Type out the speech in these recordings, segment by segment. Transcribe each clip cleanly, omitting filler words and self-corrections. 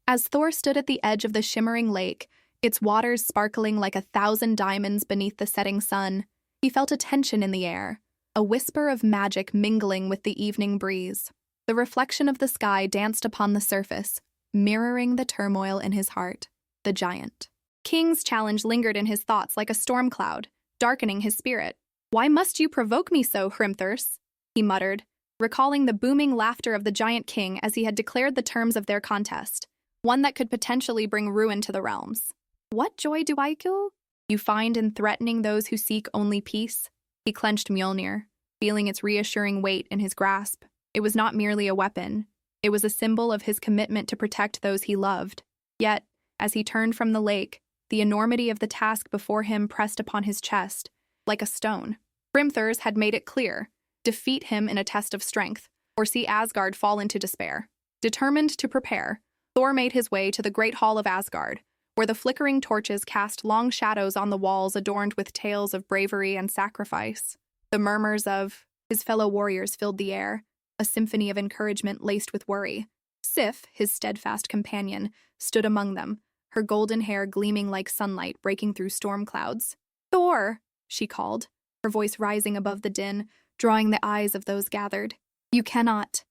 As Thor stood at the edge of the shimmering lake, its waters sparkling like 1,000 diamonds beneath the setting sun, he felt a tension in the air, a whisper of magic mingling with the evening breeze. The reflection of the sky danced upon the surface, mirroring the turmoil in his heart. The giant king's challenge lingered in his thoughts like a storm cloud, darkening his spirit. "Why must you provoke me so, Hrimthurs?" he muttered, recalling the booming laughter of the giant king as he had declared the terms of their contest, one that could potentially bring ruin to the realms. "What joy do I kill? You find in threatening those who seek only peace?" He clenched Mjolnir, feeling its reassuring weight in his grasp. It was not merely a weapon. It was a symbol of his commitment to protect those he loved. Yet, as he turned from the lake, the enormity of the task before him pressed upon his chest, like a stone. Hrimthurs had made it clear: defeat him in a test of strength, or see Asgard fall into despair. Determined to prepare, Thor made his way to the Great Hall of Asgard, where the flickering torches cast long shadows on the walls adorned with tales of bravery and sacrifice. The murmurs of his fellow warriors filled the air, a symphony of encouragement laced with worry. Sif, his steadfast companion, stood among them, her golden hair gleaming like sunlight breaking through storm clouds. "Thor!" she called, her voice rising above the din, drawing the eyes of those gathered. "You cannot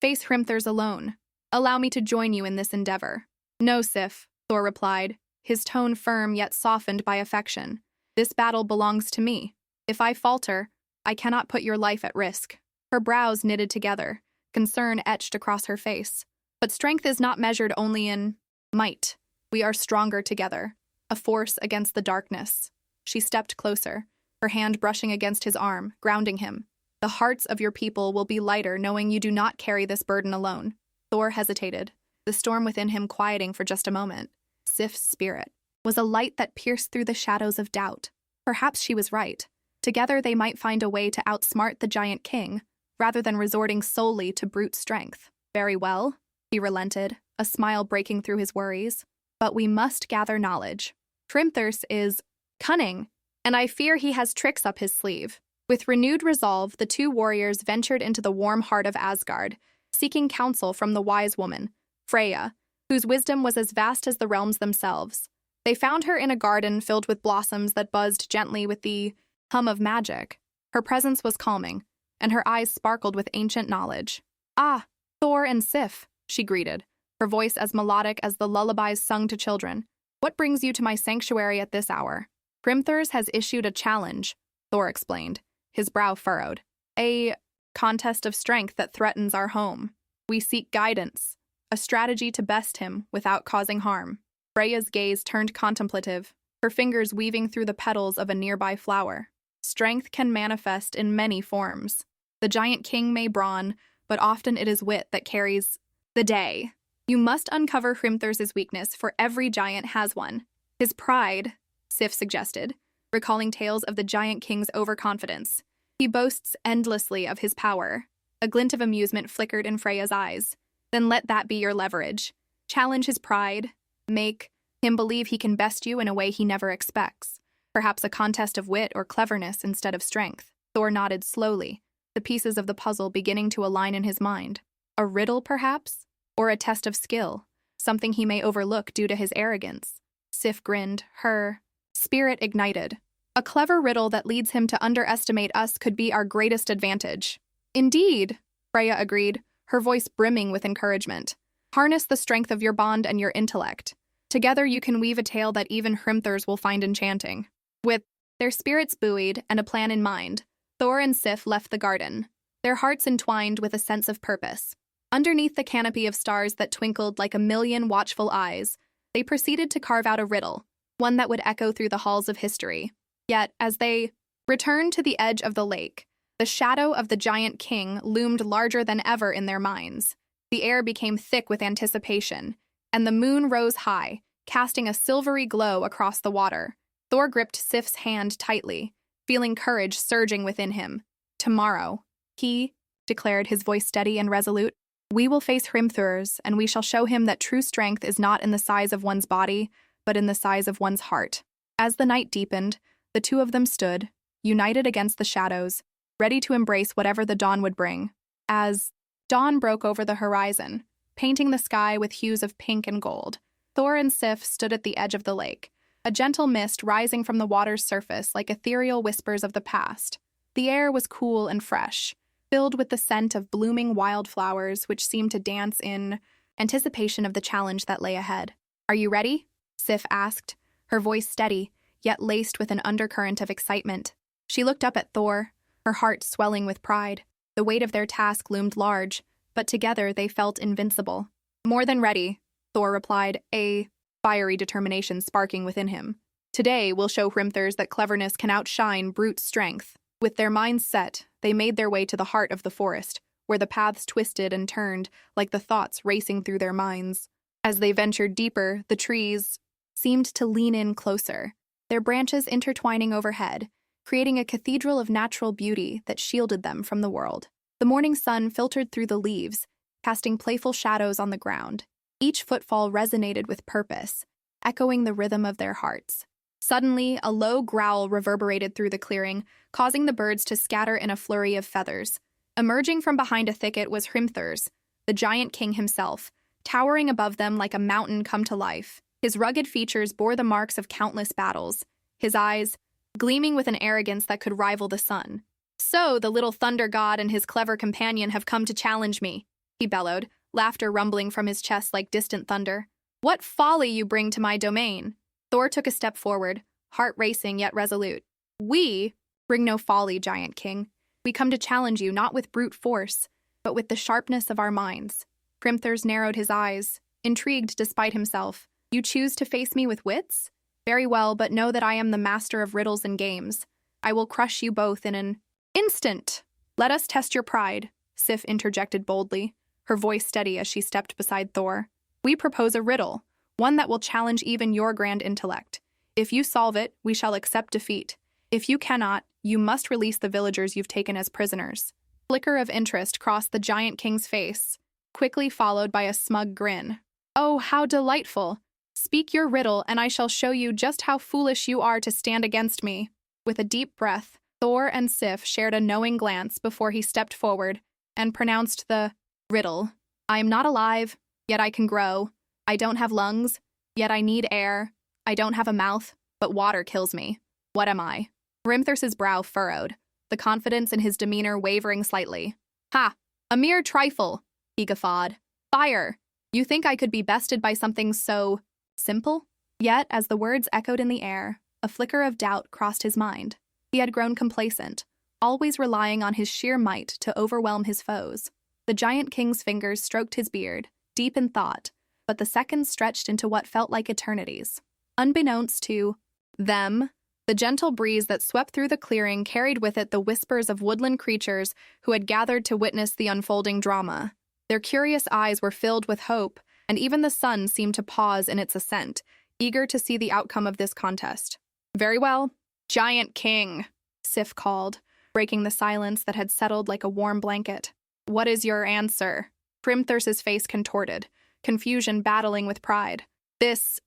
face Hrimthurs alone. Allow me to join you in this endeavor." "No, Sif," Thor replied, his tone firm yet softened by affection. "This battle belongs to me. If I falter, I cannot put your life at risk." Her brows knitted together, concern etched across her face. "But strength is not measured only in might. We are stronger together, a force against the darkness." She stepped closer, her hand brushing against his arm, grounding him. "The hearts of your people will be lighter knowing you do not carry this burden alone." Thor hesitated, the storm within him quieting for just a moment. Sif's spirit was a light that pierced through the shadows of doubt. Perhaps she was right. Together they might find a way to outsmart the giant king, rather than resorting solely to brute strength. "Very well," he relented, a smile breaking through his worries. "But we must gather knowledge. Hrimthurs is cunning, and I fear he has tricks up his sleeve." With renewed resolve, the two warriors ventured into the warm heart of Asgard, seeking counsel from the wise woman, Freya, whose wisdom was as vast as the realms themselves. They found her in a garden filled with blossoms that buzzed gently with the hum of magic. Her presence was calming, and her eyes sparkled with ancient knowledge. "Ah, Thor and Sif," she greeted, her voice as melodic as the lullabies sung to children. "What brings you to my sanctuary at this hour?" "Hrimthurs has issued a challenge," Thor explained, his brow furrowed. "A contest of strength that threatens our home. We seek guidance, a strategy to best him without causing harm." Freya's gaze turned contemplative, her fingers weaving through the petals of a nearby flower. "Strength can manifest in many forms. The giant king may brawn, but often it is wit that carries the day. You must uncover Hrimthurs' weakness, for every giant has one. His pride," Sif suggested, recalling tales of the giant king's overconfidence. "He boasts endlessly of his power." A glint of amusement flickered in Freya's eyes. "Then let that be your leverage. Challenge his pride. Make him believe he can best you in a way he never expects. Perhaps a contest of wit or cleverness instead of strength." Thor nodded slowly, the pieces of the puzzle beginning to align in his mind. A riddle, perhaps? Or a test of skill, something he may overlook due to his arrogance. Sif grinned, her spirit ignited. "A clever riddle that leads him to underestimate us could be our greatest advantage." "Indeed," Freya agreed, her voice brimming with encouragement. "Harness the strength of your bond and your intellect. Together you can weave a tale that even Hrimthurs will find enchanting." With their spirits buoyed and a plan in mind, Thor and Sif left the garden, their hearts entwined with a sense of purpose. Underneath the canopy of stars that twinkled like a million watchful eyes, they proceeded to carve out a riddle, one that would echo through the halls of history. Yet, as they returned to the edge of the lake, the shadow of the giant king loomed larger than ever in their minds. The air became thick with anticipation, and the moon rose high, casting a silvery glow across the water. Thor gripped Sif's hand tightly, feeling courage surging within him. "Tomorrow," he declared, his voice steady and resolute, "we will face Hrimthurs, and we shall show him that true strength is not in the size of one's body, but in the size of one's heart." As the night deepened, the two of them stood, united against the shadows, ready to embrace whatever the dawn would bring. As dawn broke over the horizon, painting the sky with hues of pink and gold. Thor and Sif stood at the edge of the lake, a gentle mist rising from the water's surface like ethereal whispers of the past. The air was cool and fresh, filled with the scent of blooming wildflowers which seemed to dance in anticipation of the challenge that lay ahead. "Are you ready?" Sif asked, her voice steady, yet laced with an undercurrent of excitement. She looked up at Thor, her heart swelling with pride. The weight of their task loomed large, but together they felt invincible. "More than ready," Thor replied, a fiery determination sparking within him. "Today we'll show Hrimthurs that cleverness can outshine brute strength." With their minds set, they made their way to the heart of the forest, where the paths twisted and turned like the thoughts racing through their minds. As they ventured deeper, the trees seemed to lean in closer, their branches intertwining overhead, creating a cathedral of natural beauty that shielded them from the world. The morning sun filtered through the leaves, casting playful shadows on the ground. Each footfall resonated with purpose, echoing the rhythm of their hearts. Suddenly, a low growl reverberated through the clearing, causing the birds to scatter in a flurry of feathers. Emerging from behind a thicket was Hrimthurs, the giant king himself, towering above them like a mountain come to life. His rugged features bore the marks of countless battles, his eyes gleaming with an arrogance that could rival the sun. "So, the little thunder god and his clever companion have come to challenge me," he bellowed, laughter rumbling from his chest like distant thunder. "What folly you bring to my domain!" Thor took a step forward, heart racing yet resolute. "We bring no folly, giant king. We come to challenge you not with brute force, but with the sharpness of our minds." Hrimthurs narrowed his eyes, intrigued despite himself. "You choose to face me with wits? Very well, but know that I am the master of riddles and games. I will crush you both in an instant." "Let us test your pride," Sif interjected boldly, her voice steady as she stepped beside Thor. "We propose a riddle, one that will challenge even your grand intellect. If you solve it, we shall accept defeat. If you cannot, you must release the villagers you've taken as prisoners." Flicker of interest crossed the giant king's face, quickly followed by a smug grin. "Oh, how delightful! Speak your riddle, and I shall show you just how foolish you are to stand against me." With a deep breath, Thor and Sif shared a knowing glance before he stepped forward and pronounced the riddle. "I am not alive, yet I can grow. I don't have lungs, yet I need air. I don't have a mouth, but water kills me. What am I?" Hrimthurs's brow furrowed, the confidence in his demeanor wavering slightly. "Ha! A mere trifle," he guffawed. "Fire! You think I could be bested by something so simple?" Yet, as the words echoed in the air, a flicker of doubt crossed his mind. He had grown complacent, always relying on his sheer might to overwhelm his foes. The giant king's fingers stroked his beard, deep in thought, but the seconds stretched into what felt like eternities. Unbeknownst to them, the gentle breeze that swept through the clearing carried with it the whispers of woodland creatures who had gathered to witness the unfolding drama. Their curious eyes were filled with hope, and even the sun seemed to pause in its ascent, eager to see the outcome of this contest. "Very well, Giant King," Sif called, breaking the silence that had settled like a warm blanket. "What is your answer?" Hrimthurs's face contorted, confusion battling with pride. This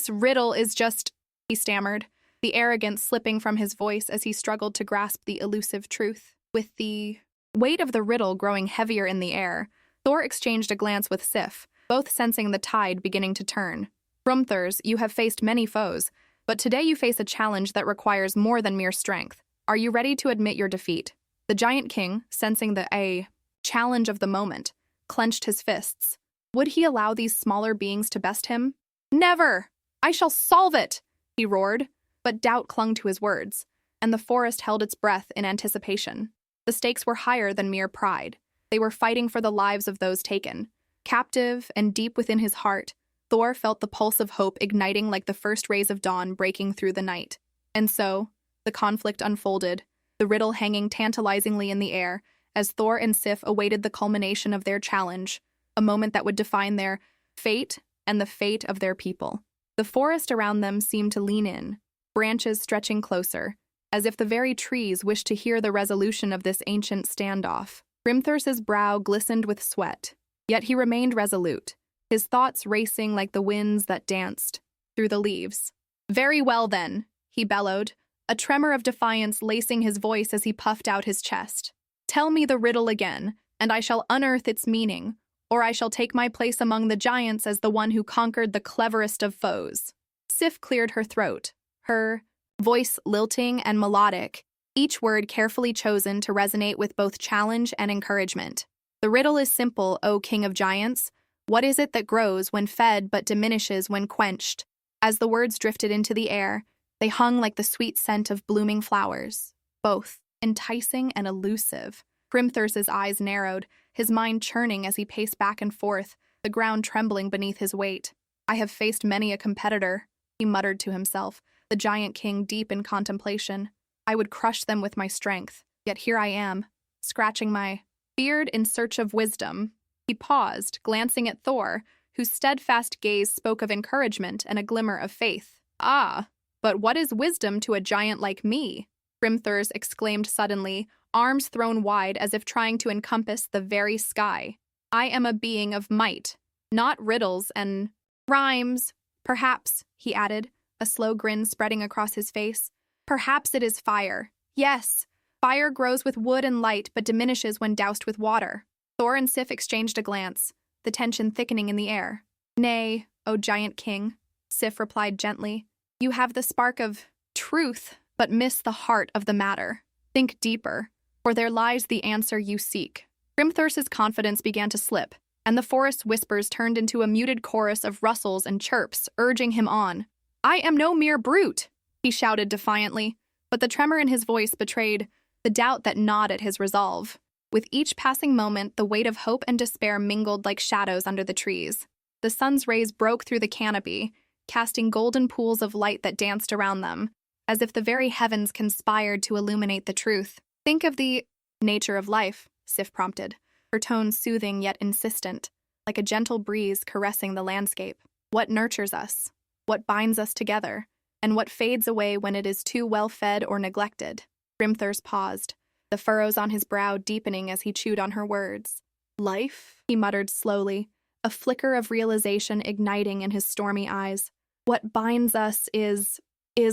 riddle is just," he stammered, the arrogance slipping from his voice as he struggled to grasp the elusive truth. With the weight of the riddle growing heavier in the air, Thor exchanged a glance with Sif, both sensing the tide beginning to turn. "Hrimthurs, you have faced many foes, but today you face a challenge that requires more than mere strength. Are you ready to admit your defeat?" The giant king, sensing the challenge of the moment, clenched his fists. Would he allow these smaller beings to best him? "Never! I shall solve it!" he roared, but doubt clung to his words, and the forest held its breath in anticipation. The stakes were higher than mere pride. They were fighting for the lives of those taken. Captive and deep within his heart, Thor felt the pulse of hope igniting like the first rays of dawn breaking through the night. And so, the conflict unfolded, the riddle hanging tantalizingly in the air, as Thor and Sif awaited the culmination of their challenge, a moment that would define their fate and the fate of their people. The forest around them seemed to lean in, branches stretching closer, as if the very trees wished to hear the resolution of this ancient standoff. Hrimthurs's brow glistened with sweat, yet he remained resolute, his thoughts racing like the winds that danced through the leaves. "Very well, then," he bellowed, a tremor of defiance lacing his voice as he puffed out his chest. "Tell me the riddle again, and I shall unearth its meaning, or I shall take my place among the giants as the one who conquered the cleverest of foes." Sif cleared her throat, her voice lilting and melodic, each word carefully chosen to resonate with both challenge and encouragement. "The riddle is simple, O King of Giants. What is it that grows when fed but diminishes when quenched?" As the words drifted into the air, they hung like the sweet scent of blooming flowers, both enticing and elusive. Hrimthur's eyes narrowed, his mind churning as he paced back and forth, the ground trembling beneath his weight. "I have faced many a competitor," he muttered to himself, the giant king deep in contemplation. "I would crush them with my strength, yet here I am, scratching my beard in search of wisdom." He paused, glancing at Thor, whose steadfast gaze spoke of encouragement and a glimmer of faith. "Ah, but what is wisdom to a giant like me?" Hrimthurs exclaimed suddenly, arms thrown wide as if trying to encompass the very sky. "I am a being of might, not riddles and rhymes. Perhaps," he added, a slow grin spreading across his face, "perhaps it is fire. Yes, fire grows with wood and light but diminishes when doused with water." Thor and Sif exchanged a glance, the tension thickening in the air. "Nay, O giant king," Sif replied gently. "You have the spark of truth, but miss the heart of the matter. Think deeper, for there lies the answer you seek." Hrimthur's confidence began to slip, and the forest's whispers turned into a muted chorus of rustles and chirps, urging him on. "I am no mere brute," he shouted defiantly, but the tremor in his voice betrayed the doubt that gnawed at his resolve. With each passing moment, the weight of hope and despair mingled like shadows under the trees. The sun's rays broke through the canopy, casting golden pools of light that danced around them, as if the very heavens conspired to illuminate the truth. "Think of the nature of life," Sif prompted, her tone soothing yet insistent, like a gentle breeze caressing the landscape. "What nurtures us? What binds us together? And what fades away when it is too well fed or neglected?" Hrimthurs paused, the furrows on his brow deepening as he chewed on her words. "Life?" he muttered slowly, a flicker of realization igniting in his stormy eyes. "What binds us is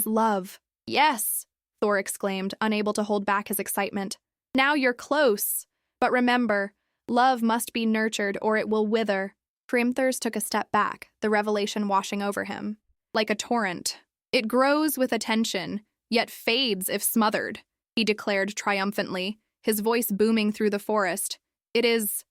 love." "Yes!" Thor exclaimed, unable to hold back his excitement. "Now you're close. But remember, love must be nurtured or it will wither." Hrimthurs took a step back, the revelation washing over him. "Like a torrent. It grows with attention, yet fades if smothered," he declared triumphantly, his voice booming through the forest. It is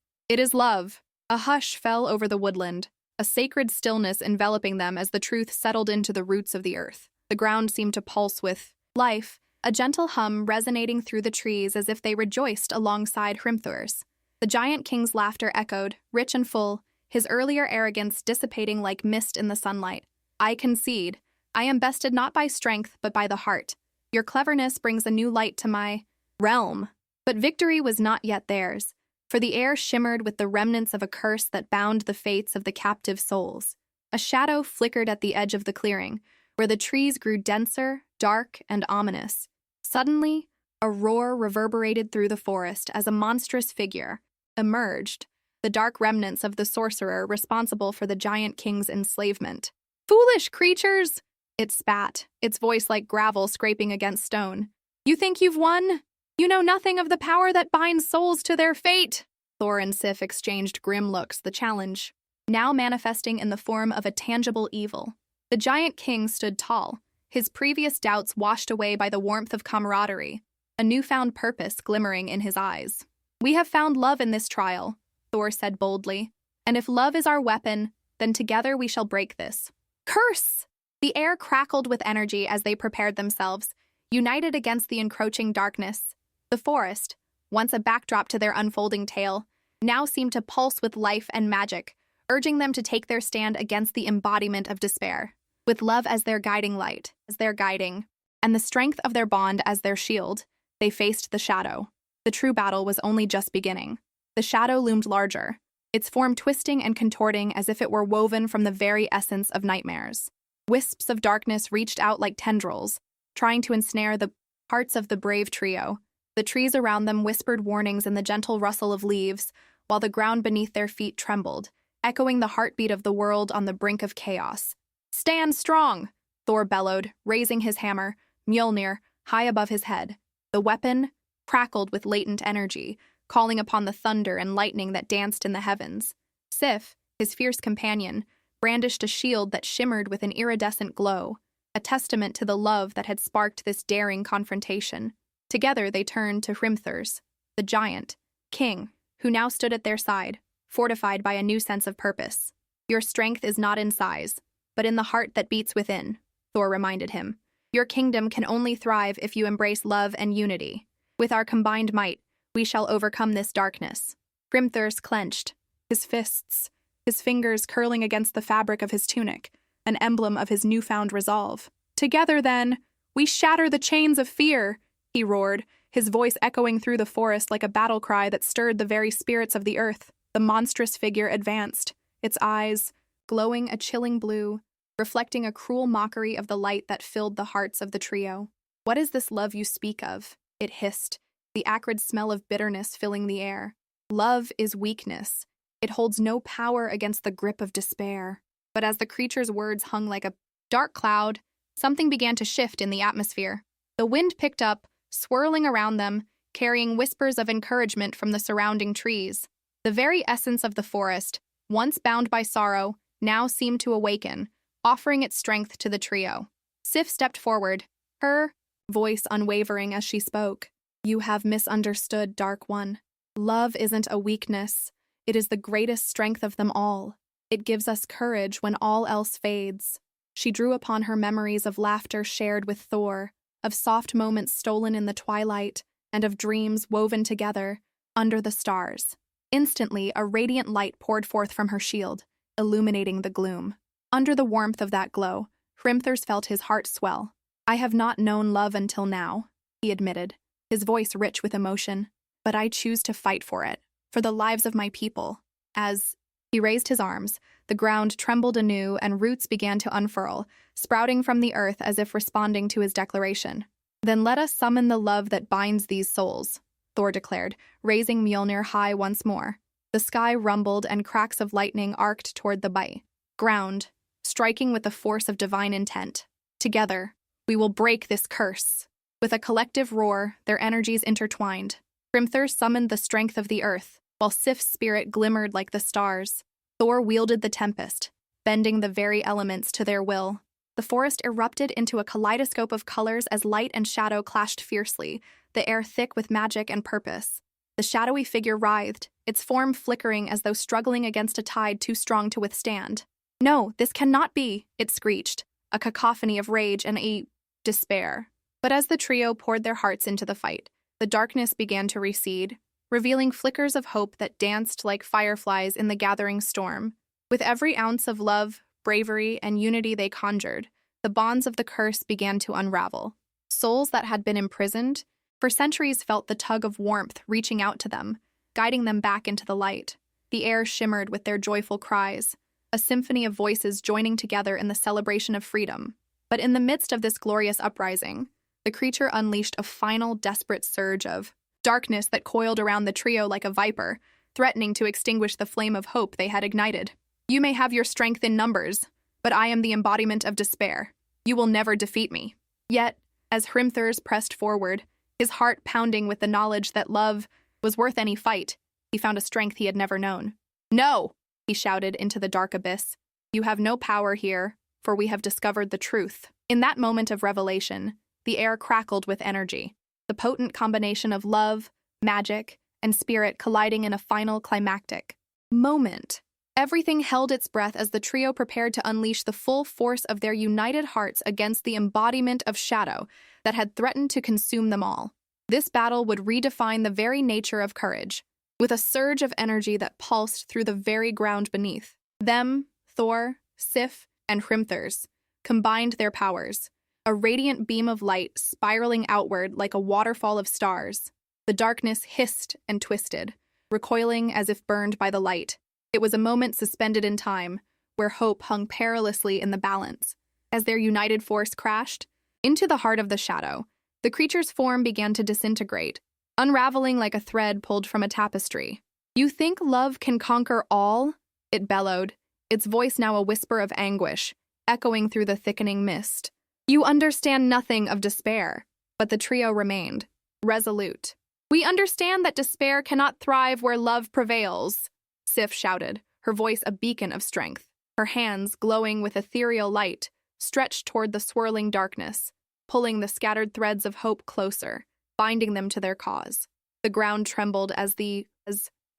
love." A hush fell over the woodland, a sacred stillness enveloping them as the truth settled into the roots of the earth. The ground seemed to pulse with life, a gentle hum resonating through the trees as if they rejoiced alongside Hrimthurs. The giant king's laughter echoed, rich and full, his earlier arrogance dissipating like mist in the sunlight. "I concede. I am bested not by strength, but by the heart. Your cleverness brings a new light to my realm." But victory was not yet theirs, for the air shimmered with the remnants of a curse that bound the fates of the captive souls. A shadow flickered at the edge of the clearing, where the trees grew denser, dark, and ominous. Suddenly, a roar reverberated through the forest as a monstrous figure emerged, the dark remnants of the sorcerer responsible for the giant king's enslavement. "Foolish creatures!" it spat, its voice like gravel scraping against stone. "You think you've won? You know nothing of the power that binds souls to their fate." Thor and Sif exchanged grim looks, the challenge now manifesting in the form of a tangible evil. The giant king stood tall, his previous doubts washed away by the warmth of camaraderie, a newfound purpose glimmering in his eyes. "We have found love in this trial," Thor said boldly, "and if love is our weapon, then together we shall break this curse." The air crackled with energy as they prepared themselves, united against the encroaching darkness. The forest, once a backdrop to their unfolding tale, now seemed to pulse with life and magic, urging them to take their stand against the embodiment of despair. With love as their guiding light, and the strength of their bond as their shield, they faced the shadow. The true battle was only just beginning. The shadow loomed larger, its form twisting and contorting as if it were woven from the very essence of nightmares. Wisps of darkness reached out like tendrils, trying to ensnare the hearts of the brave trio. The trees around them whispered warnings in the gentle rustle of leaves, while the ground beneath their feet trembled, echoing the heartbeat of the world on the brink of chaos. "Stand strong!" Thor bellowed, raising his hammer, Mjolnir, high above his head. The weapon crackled with latent energy, calling upon the thunder and lightning that danced in the heavens. Sif, his fierce companion, brandished a shield that shimmered with an iridescent glow, a testament to the love that had sparked this daring confrontation. Together they turned to Hrimthurs, the giant, king, who now stood at their side, fortified by a new sense of purpose. Your strength is not in size, but in the heart that beats within, Thor reminded him. Your kingdom can only thrive if you embrace love and unity. With our combined might, we shall overcome this darkness. Hrimthurs clenched, his fists, his fingers curling against the fabric of his tunic, an emblem of his newfound resolve. Together, then, we shatter the chains of fear, he roared, his voice echoing through the forest like a battle cry that stirred the very spirits of the earth. The monstrous figure advanced, its eyes glowing a chilling blue, reflecting a cruel mockery of the light that filled the hearts of the trio. What is this love you speak of? It hissed, the acrid smell of bitterness filling the air. Love is weakness. It holds no power against the grip of despair. But as the creature's words hung like a dark cloud, something began to shift in the atmosphere. The wind picked up, swirling around them, carrying whispers of encouragement from the surrounding trees. The very essence of the forest, once bound by sorrow, now seemed to awaken, offering its strength to the trio. Sif stepped forward, her voice unwavering as she spoke. You have misunderstood, Dark One. Love isn't a weakness. It is the greatest strength of them all. It gives us courage when all else fades. She drew upon her memories of laughter shared with Thor, of soft moments stolen in the twilight, and of dreams woven together under the stars. Instantly, a radiant light poured forth from her shield, illuminating the gloom. Under the warmth of that glow, Hrimthurs felt his heart swell. I have not known love until now, he admitted, his voice rich with emotion. But I choose to fight for it, for the lives of my people. As he raised his arms, the ground trembled anew and roots began to unfurl, sprouting from the earth as if responding to his declaration. Then let us summon the love that binds these souls, Thor declared, raising Mjolnir high once more. The sky rumbled and cracks of lightning arced toward the ground, striking with the force of divine intent. Together, we will break this curse. With a collective roar, their energies intertwined. Hrimthur summoned the strength of the earth, while Sif's spirit glimmered like the stars. Thor wielded the tempest, bending the very elements to their will. The forest erupted into a kaleidoscope of colors as light and shadow clashed fiercely, the air thick with magic and purpose. The shadowy figure writhed, its form flickering as though struggling against a tide too strong to withstand. No, this cannot be, it screeched, a cacophony of rage and despair. But as the trio poured their hearts into the fight, the darkness began to recede, revealing flickers of hope that danced like fireflies in the gathering storm. With every ounce of love, bravery, and unity they conjured, the bonds of the curse began to unravel. Souls that had been imprisoned for centuries felt the tug of warmth reaching out to them, guiding them back into the light. The air shimmered with their joyful cries, a symphony of voices joining together in the celebration of freedom. But in the midst of this glorious uprising, the creature unleashed a final desperate surge of darkness that coiled around the trio like a viper, threatening to extinguish the flame of hope they had ignited. You may have your strength in numbers, but I am the embodiment of despair. You will never defeat me. Yet, as Hrimthurs pressed forward, his heart pounding with the knowledge that love was worth any fight, he found a strength he had never known. No, he shouted into the dark abyss. You have no power here, for we have discovered the truth. In that moment of revelation, the air crackled with energy, the potent combination of love, magic, and spirit colliding in a final climactic moment. Everything held its breath as the trio prepared to unleash the full force of their united hearts against the embodiment of shadow that had threatened to consume them all. This battle would redefine the very nature of courage, with a surge of energy that pulsed through the very ground beneath. Them, Thor, Sif, and Hrimthurs, combined their powers, a radiant beam of light spiraling outward like a waterfall of stars. The darkness hissed and twisted, recoiling as if burned by the light. It was a moment suspended in time, where hope hung perilously in the balance. As their united force crashed into the heart of the shadow, the creature's form began to disintegrate, unraveling like a thread pulled from a tapestry. You think love can conquer all? It bellowed, its voice now a whisper of anguish, echoing through the thickening mist. You understand nothing of despair, but the trio remained, resolute. We understand that despair cannot thrive where love prevails, Sif shouted, her voice a beacon of strength. Her hands, glowing with ethereal light, stretched toward the swirling darkness, pulling the scattered threads of hope closer, binding them to their cause. The ground trembled as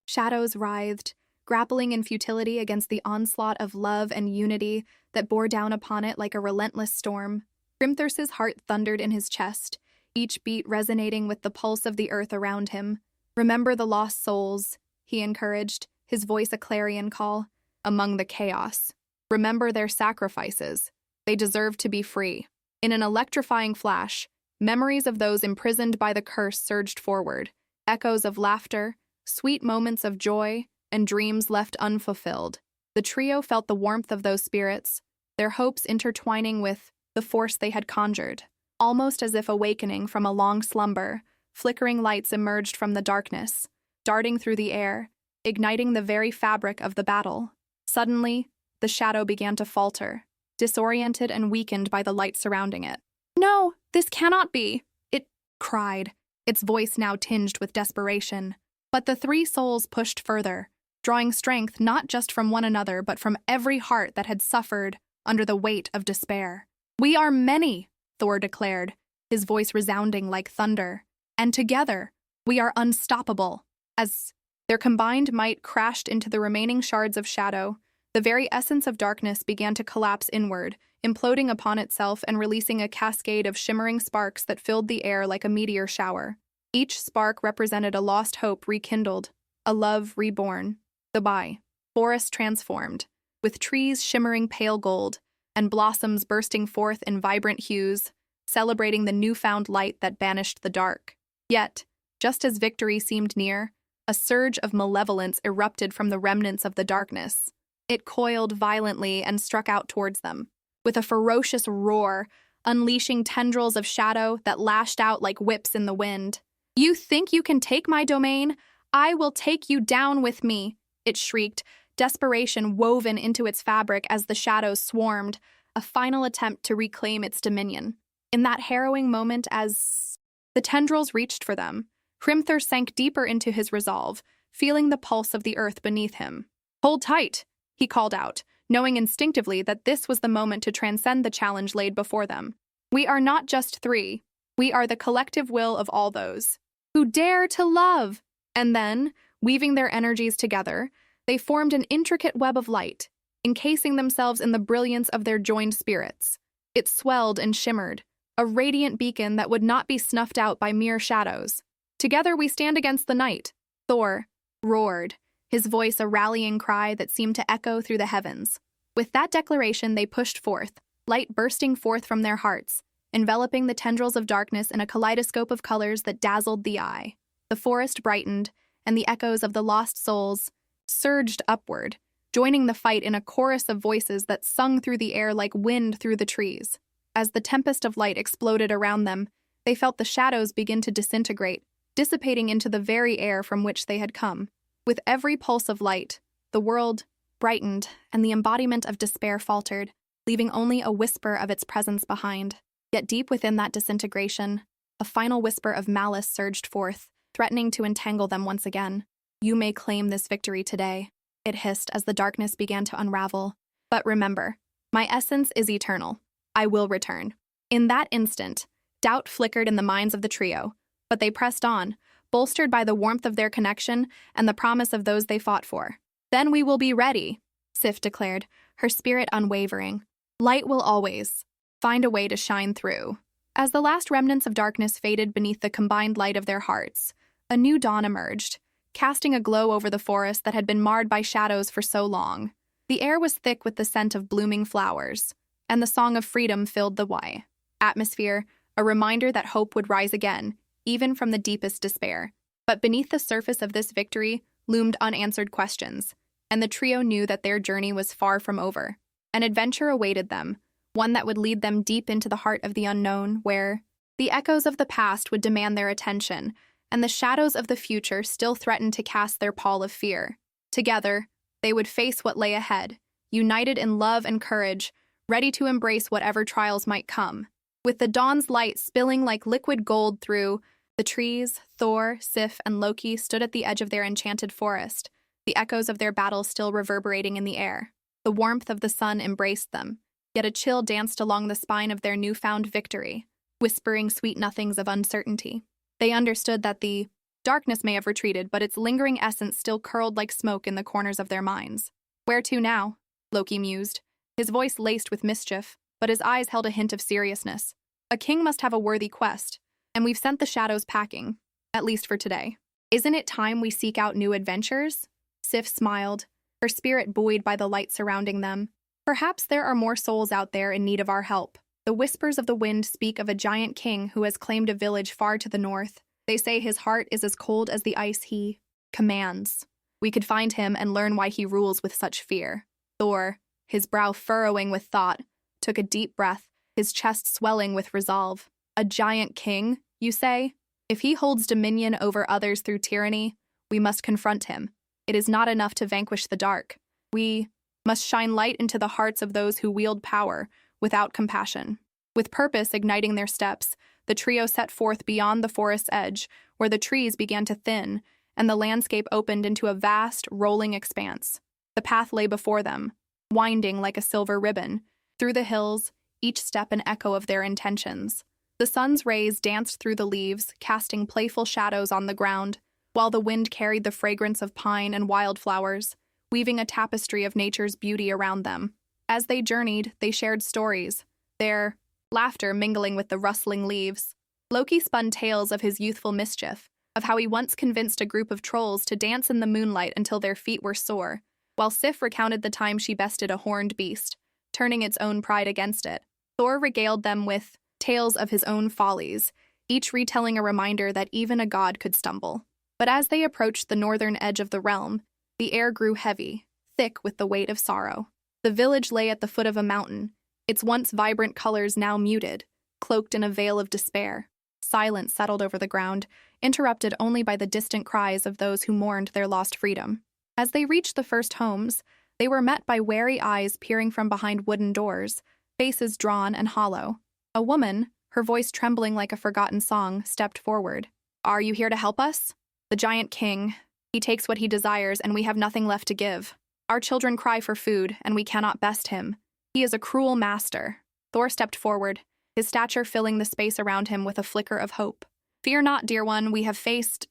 shadows writhed, grappling in futility against the onslaught of love and unity that bore down upon it like a relentless storm. Grimthurce's heart thundered in his chest, each beat resonating with the pulse of the earth around him. "Remember the lost souls," he encouraged, his voice a clarion call, "among the chaos. Remember their sacrifices. They deserve to be free." In an electrifying flash, memories of those imprisoned by the curse surged forward, echoes of laughter, sweet moments of joy, and dreams left unfulfilled. The trio felt the warmth of those spirits, their hopes intertwining with the force they had conjured. Almost as if awakening from a long slumber, flickering lights emerged from the darkness, darting through the air, igniting the very fabric of the battle. Suddenly, the shadow began to falter, disoriented and weakened by the light surrounding it. "No, this cannot be," it cried, its voice now tinged with desperation. But the three souls pushed further, drawing strength not just from one another but from every heart that had suffered under the weight of despair. "We are many," Thor declared, his voice resounding like thunder, "and together we are unstoppable." As their combined might crashed into the remaining shards of shadow, the very essence of darkness began to collapse inward, imploding upon itself and releasing a cascade of shimmering sparks that filled the air like a meteor shower. Each spark represented a lost hope rekindled, a love reborn. The forest transformed, with trees shimmering pale gold and blossoms bursting forth in vibrant hues, celebrating the newfound light that banished the dark. Yet, just as victory seemed near, a surge of malevolence erupted from the remnants of the darkness. It coiled violently and struck out towards them, with a ferocious roar, unleashing tendrils of shadow that lashed out like whips in the wind. "You think you can take my domain? I will take you down with me," it shrieked, desperation woven into its fabric as the shadows swarmed, a final attempt to reclaim its dominion. In that harrowing moment, as the tendrils reached for them, Hrimthur sank deeper into his resolve, feeling the pulse of the earth beneath him. "Hold tight," he called out, knowing instinctively that this was the moment to transcend the challenge laid before them. "We are not just three. We are the collective will of all those who dare to love." And then, weaving their energies together, they formed an intricate web of light, encasing themselves in the brilliance of their joined spirits. It swelled and shimmered, a radiant beacon that would not be snuffed out by mere shadows. "Together we stand against the night," Thor roared, his voice a rallying cry that seemed to echo through the heavens. With that declaration they pushed forth, light bursting forth from their hearts, enveloping the tendrils of darkness in a kaleidoscope of colors that dazzled the eye. The forest brightened, and the echoes of the lost souls surged upward, joining the fight in a chorus of voices that sung through the air like wind through the trees. As the tempest of light exploded around them, they felt the shadows begin to disintegrate, dissipating into the very air from which they had come. With every pulse of light, the world brightened, and the embodiment of despair faltered, leaving only a whisper of its presence behind. Yet deep within that disintegration, a final whisper of malice surged forth, threatening to entangle them once again. "You may claim this victory today," it hissed as the darkness began to unravel. "But remember, my essence is eternal. I will return." In that instant, doubt flickered in the minds of the trio, but they pressed on, bolstered by the warmth of their connection and the promise of those they fought for. "Then we will be ready," Sif declared, her spirit unwavering. "Light will always find a way to shine through." As the last remnants of darkness faded beneath the combined light of their hearts, a new dawn emerged, casting a glow over the forest that had been marred by shadows for so long. The air was thick with the scent of blooming flowers, and the song of freedom filled the atmosphere, a reminder that hope would rise again, even from the deepest despair. But beneath the surface of this victory loomed unanswered questions, and the trio knew that their journey was far from over. An adventure awaited them, one that would lead them deep into the heart of the unknown, where the echoes of the past would demand their attention, and the shadows of the future still threatened to cast their pall of fear. Together, they would face what lay ahead, united in love and courage, ready to embrace whatever trials might come. With the dawn's light spilling like liquid gold through the trees, Thor, Sif, and Loki stood at the edge of their enchanted forest, the echoes of their battle still reverberating in the air. The warmth of the sun embraced them, yet a chill danced along the spine of their newfound victory, whispering sweet nothings of uncertainty. They understood that the darkness may have retreated, but its lingering essence still curled like smoke in the corners of their minds. Where to now? Loki mused, his voice laced with mischief, but his eyes held a hint of seriousness. A king must have a worthy quest, and we've sent the shadows packing, at least for today. Isn't it time we seek out new adventures? Sif smiled, her spirit buoyed by the light surrounding them. Perhaps there are more souls out there in need of our help. The whispers of the wind speak of a giant king who has claimed a village far to the north. They say his heart is as cold as the ice he commands. We could find him and learn why he rules with such fear. Thor, his brow furrowing with thought, took a deep breath, his chest swelling with resolve. A giant king, you say? If he holds dominion over others through tyranny, we must confront him. It is not enough to vanquish the dark. We must shine light into the hearts of those who wield power without compassion. With purpose igniting their steps, the trio set forth beyond the forest's edge, where the trees began to thin, and the landscape opened into a vast, rolling expanse. The path lay before them, winding like a silver ribbon, through the hills, each step an echo of their intentions. The sun's rays danced through the leaves, casting playful shadows on the ground, while the wind carried the fragrance of pine and wildflowers, weaving a tapestry of nature's beauty around them. As they journeyed, they shared stories, their laughter mingling with the rustling leaves. Loki spun tales of his youthful mischief, of how he once convinced a group of trolls to dance in the moonlight until their feet were sore, while Sif recounted the time she bested a horned beast, turning its own pride against it. Thor regaled them with tales of his own follies, each retelling a reminder that even a god could stumble. But as they approached the northern edge of the realm, the air grew heavy, thick with the weight of sorrow. The village lay at the foot of a mountain, its once vibrant colors now muted, cloaked in a veil of despair. Silence settled over the ground, interrupted only by the distant cries of those who mourned their lost freedom. As they reached the first homes, they were met by wary eyes peering from behind wooden doors, faces drawn and hollow. A woman, her voice trembling like a forgotten song, stepped forward. "Are you here to help us?" "The giant king. He takes what he desires, and we have nothing left to give. Our children cry for food, and we cannot best him. He is a cruel master." Thor stepped forward, his stature filling the space around him with a flicker of hope. "Fear not, dear one, we have faced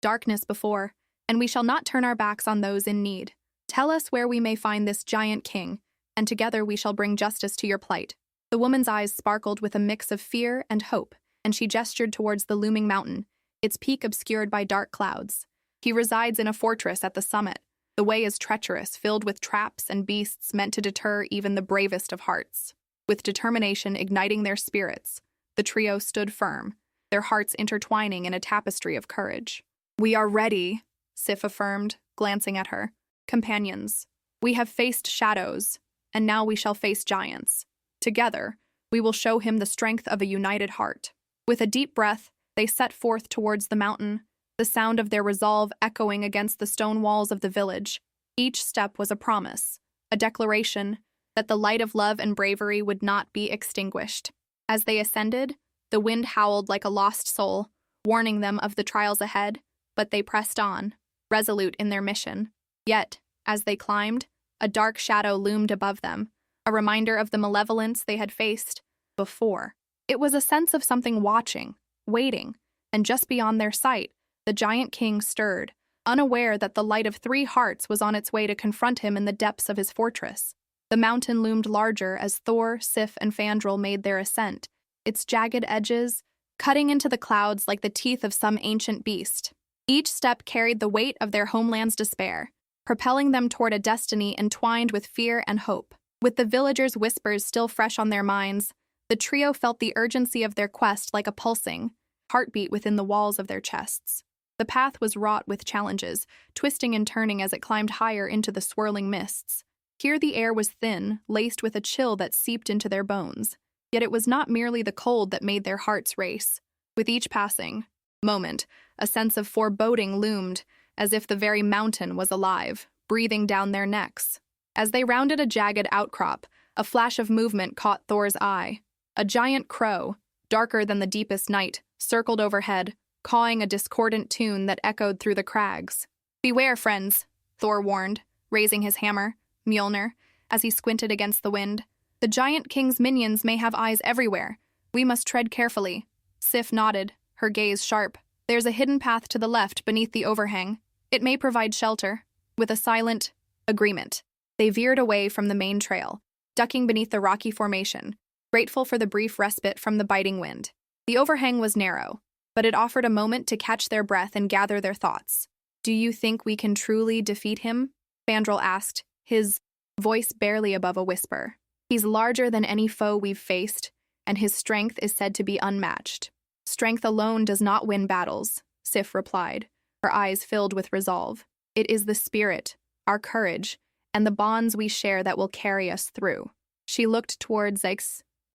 darkness before, and we shall not turn our backs on those in need. Tell us where we may find this giant king, and together we shall bring justice to your plight." The woman's eyes sparkled with a mix of fear and hope, and she gestured towards the looming mountain, its peak obscured by dark clouds. "He resides in a fortress at the summit. The way is treacherous, filled with traps and beasts meant to deter even the bravest of hearts." With determination igniting their spirits, the trio stood firm, their hearts intertwining in a tapestry of courage. "We are ready," Sif affirmed, glancing at her. "Companions, we have faced shadows, and now we shall face giants. Together, we will show him the strength of a united heart." With a deep breath, they set forth towards the mountain, the sound of their resolve echoing against the stone walls of the village. Each step was a promise, a declaration that the light of love and bravery would not be extinguished. As they ascended, the wind howled like a lost soul, warning them of the trials ahead, but they pressed on, resolute in their mission. Yet, as they climbed, a dark shadow loomed above them, a reminder of the malevolence they had faced before. It was a sense of something watching, waiting, and just beyond their sight, the giant king stirred, unaware that the light of 3 hearts was on its way to confront him in the depths of his fortress. The mountain loomed larger as Thor, Sif, and Fandral made their ascent, its jagged edges cutting into the clouds like the teeth of some ancient beast. Each step carried the weight of their homeland's despair, propelling them toward a destiny entwined with fear and hope. With the villagers' whispers still fresh on their minds, the trio felt the urgency of their quest like a pulsing heartbeat within the walls of their chests. The path was wrought with challenges, twisting and turning as it climbed higher into the swirling mists. Here the air was thin, laced with a chill that seeped into their bones. Yet it was not merely the cold that made their hearts race. With each passing moment, a sense of foreboding loomed, as if the very mountain was alive, breathing down their necks. As they rounded a jagged outcrop, a flash of movement caught Thor's eye. A giant crow, darker than the deepest night, circled overhead, cawing a discordant tune that echoed through the crags. "Beware, friends," Thor warned, raising his hammer, Mjolnir, as he squinted against the wind. The giant king's minions may have eyes everywhere. We must tread carefully. Sif nodded, her gaze sharp. There's a hidden path to the left beneath the overhang. It may provide shelter. With a silent agreement, they veered away from the main trail, ducking beneath the rocky formation, grateful for the brief respite from the biting wind. The overhang was narrow, but it offered a moment to catch their breath and gather their thoughts. Do you think we can truly defeat him? Fandral asked, his voice barely above a whisper. He's larger than any foe we've faced, and his strength is said to be unmatched. Strength alone does not win battles, Sif replied, her eyes filled with resolve. It is the spirit, our courage, and the bonds we share that will carry us through. She looked toward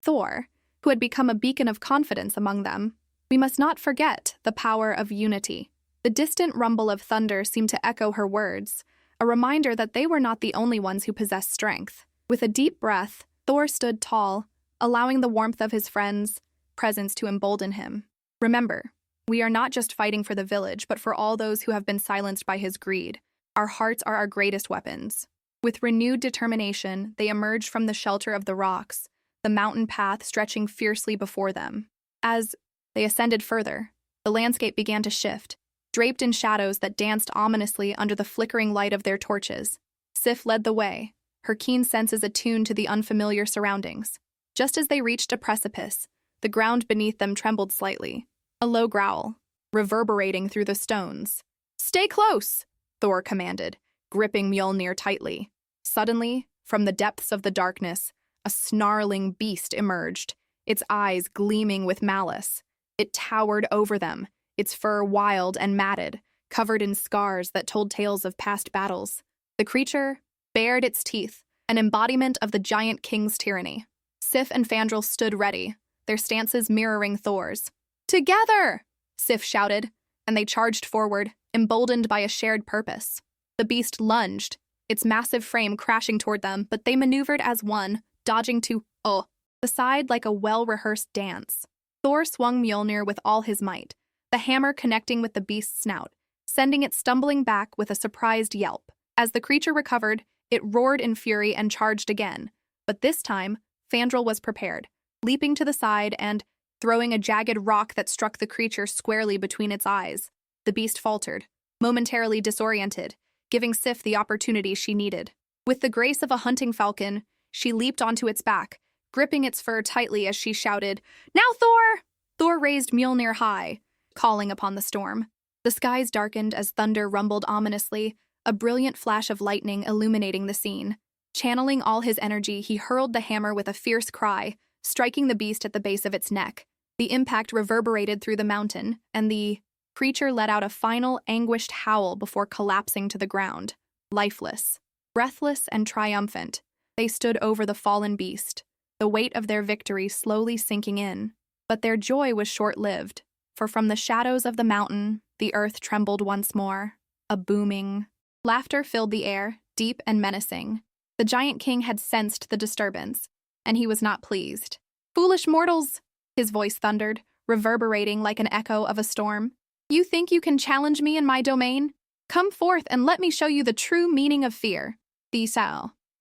Thor, who had become a beacon of confidence among them. We must not forget the power of unity. The distant rumble of thunder seemed to echo her words, a reminder that they were not the only ones who possessed strength. With a deep breath, Thor stood tall, allowing the warmth of his friends' presence to embolden him. Remember, we are not just fighting for the village, but for all those who have been silenced by his greed. Our hearts are our greatest weapons. With renewed determination, they emerged from the shelter of the rocks, the mountain path stretching fiercely before them. As they ascended further, the landscape began to shift, draped in shadows that danced ominously under the flickering light of their torches. Sif led the way, her keen senses attuned to the unfamiliar surroundings. Just as they reached a precipice, the ground beneath them trembled slightly, a low growl, reverberating through the stones. "Stay close!" Thor commanded, gripping Mjolnir tightly. Suddenly, from the depths of the darkness, a snarling beast emerged, its eyes gleaming with malice. It towered over them, its fur wild and matted, covered in scars that told tales of past battles. The creature bared its teeth, an embodiment of the giant king's tyranny. Sif and Fandral stood ready, their stances mirroring Thor's. "Together!" Sif shouted, and they charged forward, emboldened by a shared purpose. The beast lunged, its massive frame crashing toward them, but they maneuvered as one, dodging to the side like a well-rehearsed dance. Thor swung Mjolnir with all his might, the hammer connecting with the beast's snout, sending it stumbling back with a surprised yelp. As the creature recovered, it roared in fury and charged again, but this time, Fandral was prepared, leaping to the side and throwing a jagged rock that struck the creature squarely between its eyes. The beast faltered, momentarily disoriented, giving Sif the opportunity she needed. With the grace of a hunting falcon, she leaped onto its back, gripping its fur tightly as she shouted, "Now, Thor!" Thor raised Mjolnir high, calling upon the storm. The skies darkened as thunder rumbled ominously, a brilliant flash of lightning illuminating the scene. Channeling all his energy, he hurled the hammer with a fierce cry, striking the beast at the base of its neck. The impact reverberated through the mountain, and the creature let out a final, anguished howl before collapsing to the ground. Lifeless, breathless, and triumphant, they stood over the fallen beast, the weight of their victory slowly sinking in. But their joy was short-lived, for from the shadows of the mountain, the earth trembled once more. A booming laughter filled the air, deep and menacing. The giant king had sensed the disturbance, and he was not pleased. "Foolish mortals!" his voice thundered, reverberating like an echo of a storm. "You think you can challenge me in my domain? Come forth and let me show you the true meaning of fear." The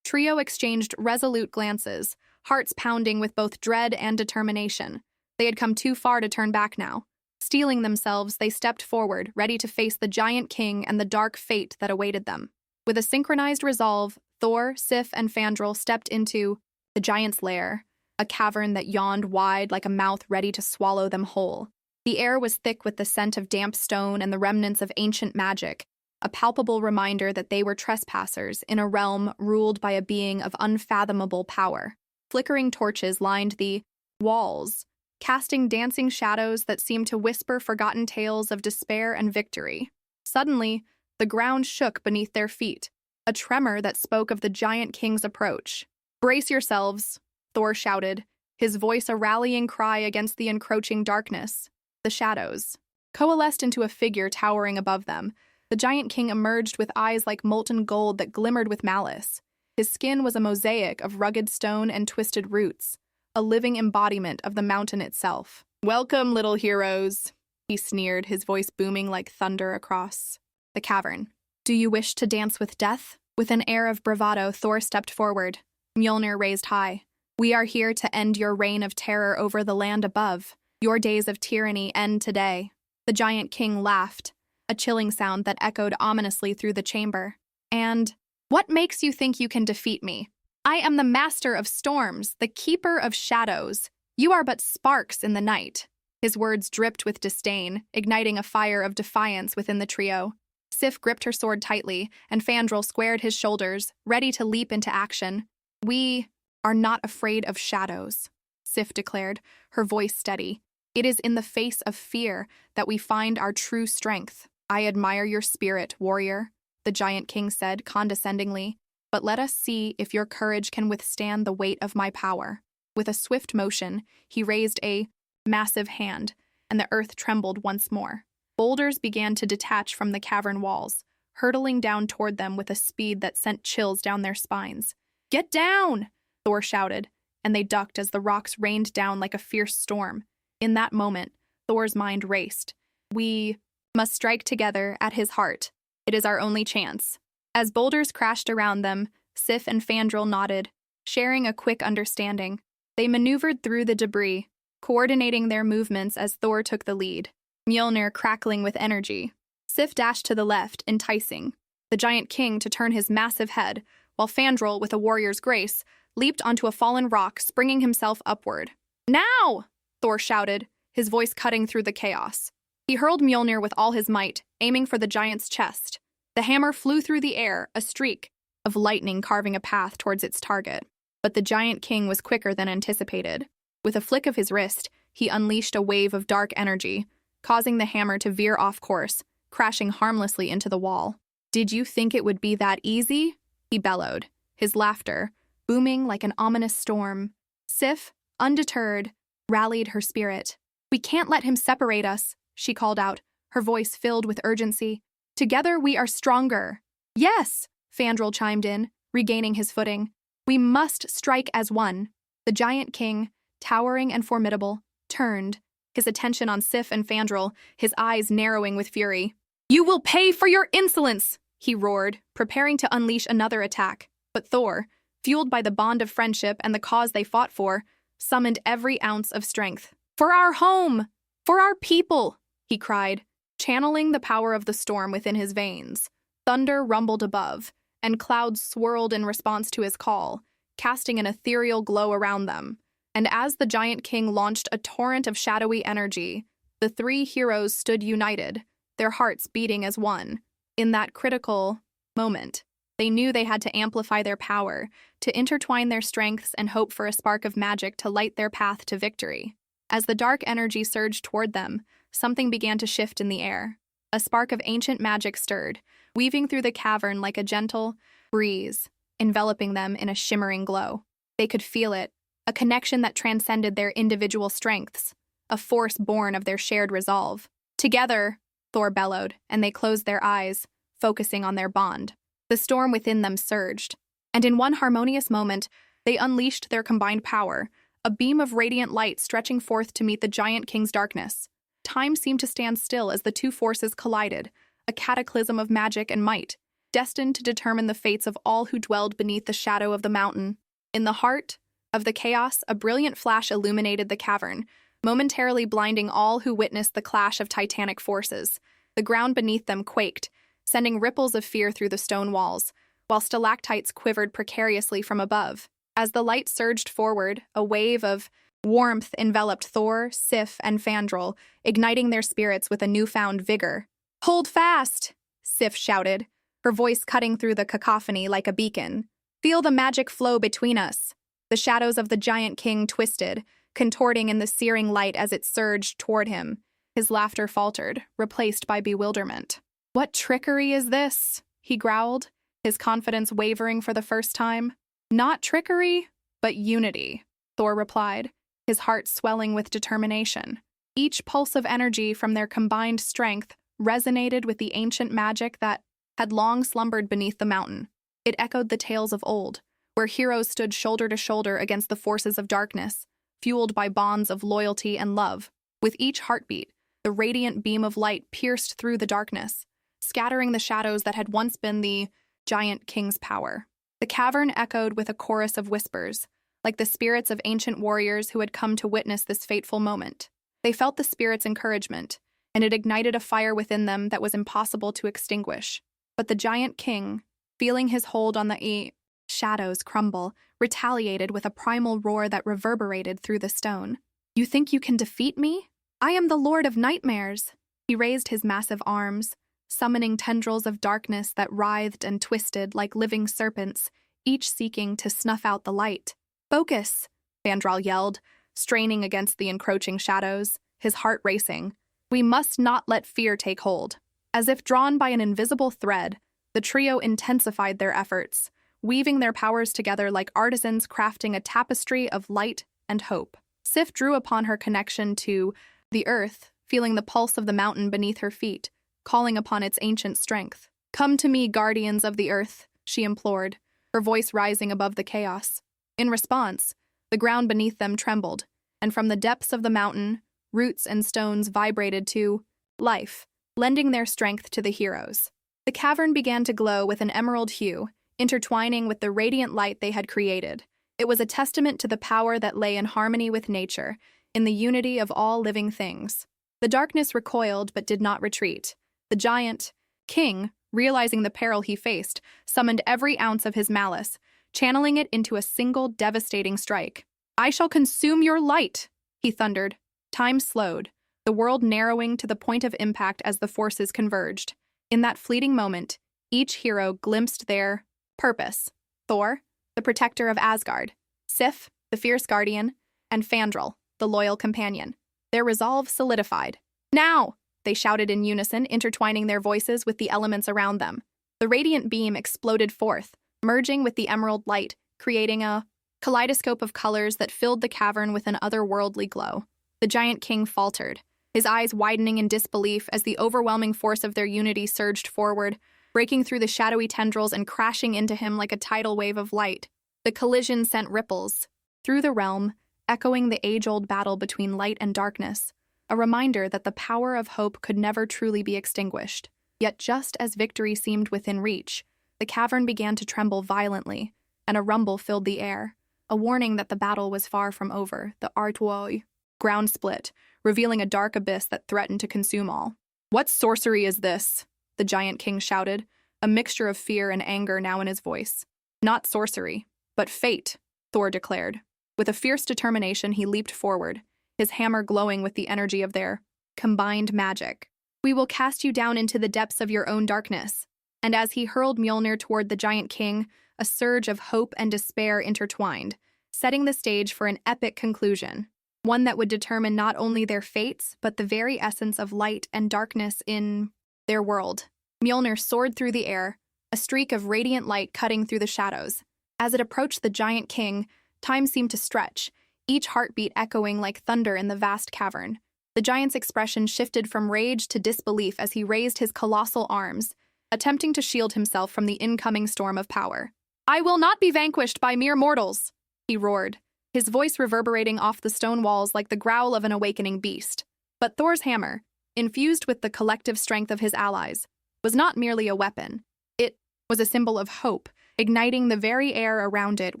trio exchanged resolute glances, hearts pounding with both dread and determination. They had come too far to turn back now. Steeling themselves, they stepped forward, ready to face the giant king and the dark fate that awaited them. With a synchronized resolve, Thor, Sif, and Fandral stepped into the giant's lair, a cavern that yawned wide like a mouth ready to swallow them whole. The air was thick with the scent of damp stone and the remnants of ancient magic, a palpable reminder that they were trespassers in a realm ruled by a being of unfathomable power. Flickering torches lined the walls, casting dancing shadows that seemed to whisper forgotten tales of despair and victory. Suddenly, the ground shook beneath their feet, a tremor that spoke of the giant king's approach. "Brace yourselves," Thor shouted, his voice a rallying cry against the encroaching darkness. The shadows coalesced into a figure towering above them. The giant king emerged with eyes like molten gold that glimmered with malice. His skin was a mosaic of rugged stone and twisted roots, a living embodiment of the mountain itself. "Welcome, little heroes," he sneered, his voice booming like thunder across the cavern. Do you wish to dance with death? With an air of bravado, Thor stepped forward. Mjolnir raised high. We are here to end your reign of terror over the land above. Your days of tyranny end today. The giant king laughed, a chilling sound that echoed ominously through the chamber. And what makes you think you can defeat me? I am the master of storms, the keeper of shadows. You are but sparks in the night. His words dripped with disdain, igniting a fire of defiance within the trio. Sif gripped her sword tightly, and Fandral squared his shoulders, ready to leap into action. We are not afraid of shadows, Sif declared, her voice steady. It is in the face of fear that we find our true strength. I admire your spirit, warrior, the giant king said condescendingly, but let us see if your courage can withstand the weight of my power. With a swift motion, he raised a massive hand, and the earth trembled once more. Boulders began to detach from the cavern walls, hurtling down toward them with a speed that sent chills down their spines. Get down! Thor shouted, and they ducked as the rocks rained down like a fierce storm. In that moment, Thor's mind raced. We must strike together at his heart. It is our only chance. As boulders crashed around them, Sif and Fandral nodded, sharing a quick understanding. They maneuvered through the debris, coordinating their movements as Thor took the lead. Mjolnir crackling with energy. Sif dashed to the left, enticing the giant king to turn his massive head, while Fandral, with a warrior's grace, leaped onto a fallen rock, springing himself upward. Now! Thor shouted, his voice cutting through the chaos. He hurled Mjolnir with all his might, aiming for the giant's chest. The hammer flew through the air, a streak of lightning carving a path towards its target. But the giant king was quicker than anticipated. With a flick of his wrist, he unleashed a wave of dark energy, causing the hammer to veer off course, crashing harmlessly into the wall. Did you think it would be that easy? He bellowed, his laughter booming like an ominous storm. Sif, undeterred, rallied her spirit. We can't let him separate us, she called out, her voice filled with urgency. Together we are stronger. Yes, Fandral chimed in, regaining his footing. We must strike as one. The giant king, towering and formidable, turned, his attention on Sif and Fandral, his eyes narrowing with fury. You will pay for your insolence, he roared, preparing to unleash another attack. But Thor, fueled by the bond of friendship and the cause they fought for, summoned every ounce of strength. For our home! For our people! He cried, channeling the power of the storm within his veins. Thunder rumbled above, and clouds swirled in response to his call, casting an ethereal glow around them. And as the giant king launched a torrent of shadowy energy, the three heroes stood united, their hearts beating as one. In that critical moment, they knew they had to amplify their power, to intertwine their strengths and hope for a spark of magic to light their path to victory. As the dark energy surged toward them, something began to shift in the air. A spark of ancient magic stirred, weaving through the cavern like a gentle breeze, enveloping them in a shimmering glow. They could feel it, a connection that transcended their individual strengths, a force born of their shared resolve. Together, Thor bellowed, and they closed their eyes, focusing on their bond. The storm within them surged, and in one harmonious moment, they unleashed their combined power, a beam of radiant light stretching forth to meet the giant king's darkness. Time seemed to stand still as the two forces collided, a cataclysm of magic and might, destined to determine the fates of all who dwelled beneath the shadow of the mountain. In the heart of the chaos, a brilliant flash illuminated the cavern, momentarily blinding all who witnessed the clash of titanic forces. The ground beneath them quaked, sending ripples of fear through the stone walls, while stalactites quivered precariously from above. As the light surged forward, a wave of warmth enveloped Thor, Sif, and Fandral, igniting their spirits with a newfound vigor. Hold fast, Sif shouted, her voice cutting through the cacophony like a beacon. Feel the magic flow between us. The shadows of the giant king twisted, contorting in the searing light as it surged toward him. His laughter faltered, replaced by bewilderment. What trickery is this? He growled, his confidence wavering for the first time. Not trickery, but unity, Thor replied, his heart swelling with determination. Each pulse of energy from their combined strength resonated with the ancient magic that had long slumbered beneath the mountain. It echoed the tales of old, where heroes stood shoulder to shoulder against the forces of darkness, fueled by bonds of loyalty and love. With each heartbeat, the radiant beam of light pierced through the darkness, scattering the shadows that had once been the giant king's power. The cavern echoed with a chorus of whispers, like the spirits of ancient warriors who had come to witness this fateful moment. They felt the spirit's encouragement, and it ignited a fire within them that was impossible to extinguish. But the giant king, feeling his hold on the shadows crumble, retaliated with a primal roar that reverberated through the stone. "You think you can defeat me? I am the Lord of Nightmares." He raised his massive arms, summoning tendrils of darkness that writhed and twisted like living serpents, each seeking to snuff out the light. "Focus," Vandral yelled, straining against the encroaching shadows, his heart racing. "We must not let fear take hold." As if drawn by an invisible thread, the trio intensified their efforts, weaving their powers together like artisans crafting a tapestry of light and hope. Sif drew upon her connection to the earth, feeling the pulse of the mountain beneath her feet, calling upon its ancient strength. "Come to me, guardians of the earth," she implored, her voice rising above the chaos. In response, the ground beneath them trembled, and from the depths of the mountain, roots and stones vibrated to life, lending their strength to the heroes. The cavern began to glow with an emerald hue, intertwining with the radiant light they had created. It was a testament to the power that lay in harmony with nature, in the unity of all living things. The darkness recoiled but did not retreat. The giant king, realizing the peril he faced, summoned every ounce of his malice, channeling it into a single devastating strike. "I shall consume your light," he thundered. Time slowed, the world narrowing to the point of impact as the forces converged. In that fleeting moment, each hero glimpsed their purpose. Thor, the protector of Asgard; Sif, the fierce guardian; and Fandral, the loyal companion. Their resolve solidified. "Now!" they shouted in unison, intertwining their voices with the elements around them. The radiant beam exploded forth, merging with the emerald light, creating a kaleidoscope of colors that filled the cavern with an otherworldly glow. The giant king faltered, his eyes widening in disbelief as the overwhelming force of their unity surged forward, breaking through the shadowy tendrils and crashing into him like a tidal wave of light. The collision sent ripples through the realm, echoing the age-old battle between light and darkness, a reminder that the power of hope could never truly be extinguished. Yet just as victory seemed within reach, the cavern began to tremble violently, and a rumble filled the air, a warning that the battle was far from over. The ground split, revealing a dark abyss that threatened to consume all. "What sorcery is this?" the giant king shouted, a mixture of fear and anger now in his voice. "Not sorcery, but fate," Thor declared. With a fierce determination, he leaped forward, his hammer glowing with the energy of their combined magic. "We will cast you down into the depths of your own darkness." And as he hurled Mjolnir toward the giant king, a surge of hope and despair intertwined, setting the stage for an epic conclusion, one that would determine not only their fates, but the very essence of light and darkness in their world. Mjolnir soared through the air, a streak of radiant light cutting through the shadows. As it approached the giant king, time seemed to stretch, each heartbeat echoing like thunder in the vast cavern. The giant's expression shifted from rage to disbelief as he raised his colossal arms, attempting to shield himself from the incoming storm of power. "I will not be vanquished by mere mortals," he roared, his voice reverberating off the stone walls like the growl of an awakening beast. But Thor's hammer, infused with the collective strength of his allies, was not merely a weapon. It was a symbol of hope, igniting the very air around it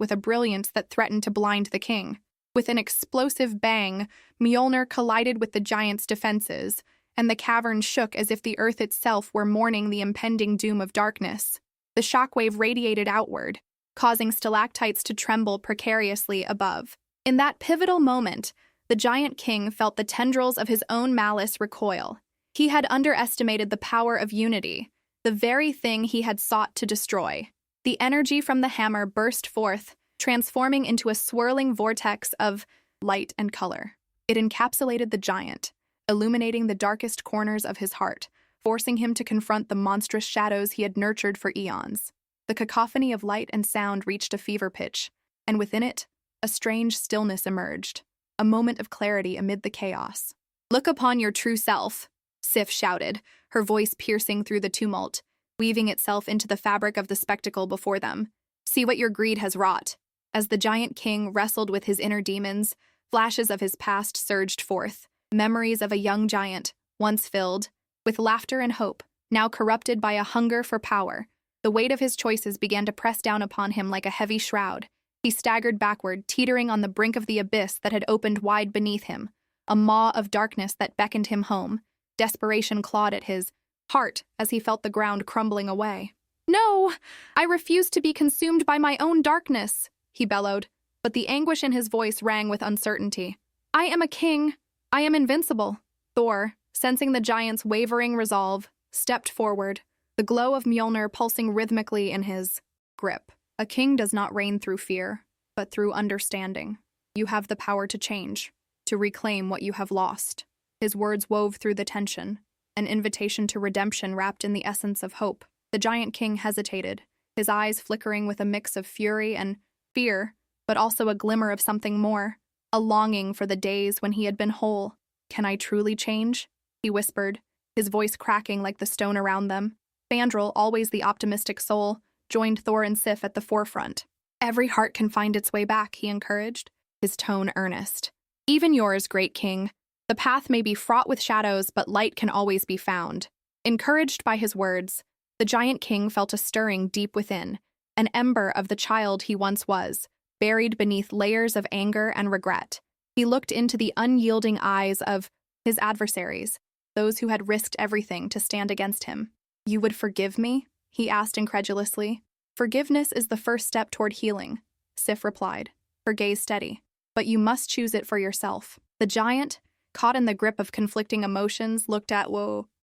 with a brilliance that threatened to blind the king. With an explosive bang, Mjolnir collided with the giant's defenses, and the cavern shook as if the earth itself were mourning the impending doom of darkness. The shockwave radiated outward, causing stalactites to tremble precariously above. In that pivotal moment, the giant king felt the tendrils of his own malice recoil. He had underestimated the power of unity, the very thing he had sought to destroy. The energy from the hammer burst forth, transforming into a swirling vortex of light and color. It encapsulated the giant, illuminating the darkest corners of his heart, forcing him to confront the monstrous shadows he had nurtured for eons. The cacophony of light and sound reached a fever pitch, and within it, a strange stillness emerged, a moment of clarity amid the chaos. "Look upon your true self," Sif shouted, her voice piercing through the tumult, weaving itself into the fabric of the spectacle before them. "See what your greed has wrought." As the giant king wrestled with his inner demons, flashes of his past surged forth, memories of a young giant, once filled with laughter and hope, now corrupted by a hunger for power. The weight of his choices began to press down upon him like a heavy shroud. He staggered backward, teetering on the brink of the abyss that had opened wide beneath him, a maw of darkness that beckoned him home. Desperation clawed at his heart as he felt the ground crumbling away. "No! I refuse to be consumed by my own darkness," he bellowed, but the anguish in his voice rang with uncertainty. "I am a king. I am invincible." Thor, sensing the giant's wavering resolve, stepped forward, the glow of Mjolnir pulsing rhythmically in his grip. A king does not reign through fear, but through understanding. You have the power to change, to reclaim what you have lost. His words wove through the tension, an invitation to redemption wrapped in the essence of hope. The giant king hesitated, his eyes flickering with a mix of fury and fear, but also a glimmer of something more, a longing for the days when he had been whole. "Can I truly change?" he whispered, his voice cracking like the stone around them. Fandral, always the optimistic soul, joined Thor and Sif at the forefront. "Every heart can find its way back," he encouraged, his tone earnest. "Even yours, great king. The path may be fraught with shadows, but light can always be found." Encouraged by his words, the giant king felt a stirring deep within, an ember of the child he once was, buried beneath layers of anger and regret. He looked into the unyielding eyes of his adversaries, those who had risked everything to stand against him. "You would forgive me?" he asked incredulously. "Forgiveness is the first step toward healing," Sif replied, her gaze steady. "But you must choose it for yourself." The giant, caught in the grip of conflicting emotions, looked at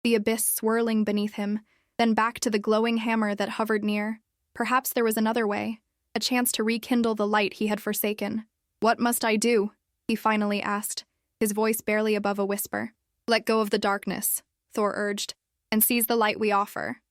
the abyss swirling beneath him, then back to the glowing hammer that hovered near. Perhaps there was another way, a chance to rekindle the light he had forsaken. "What must I do?" he finally asked, his voice barely above a whisper. "Let go of the darkness," Thor urged, "and seize the light we offer."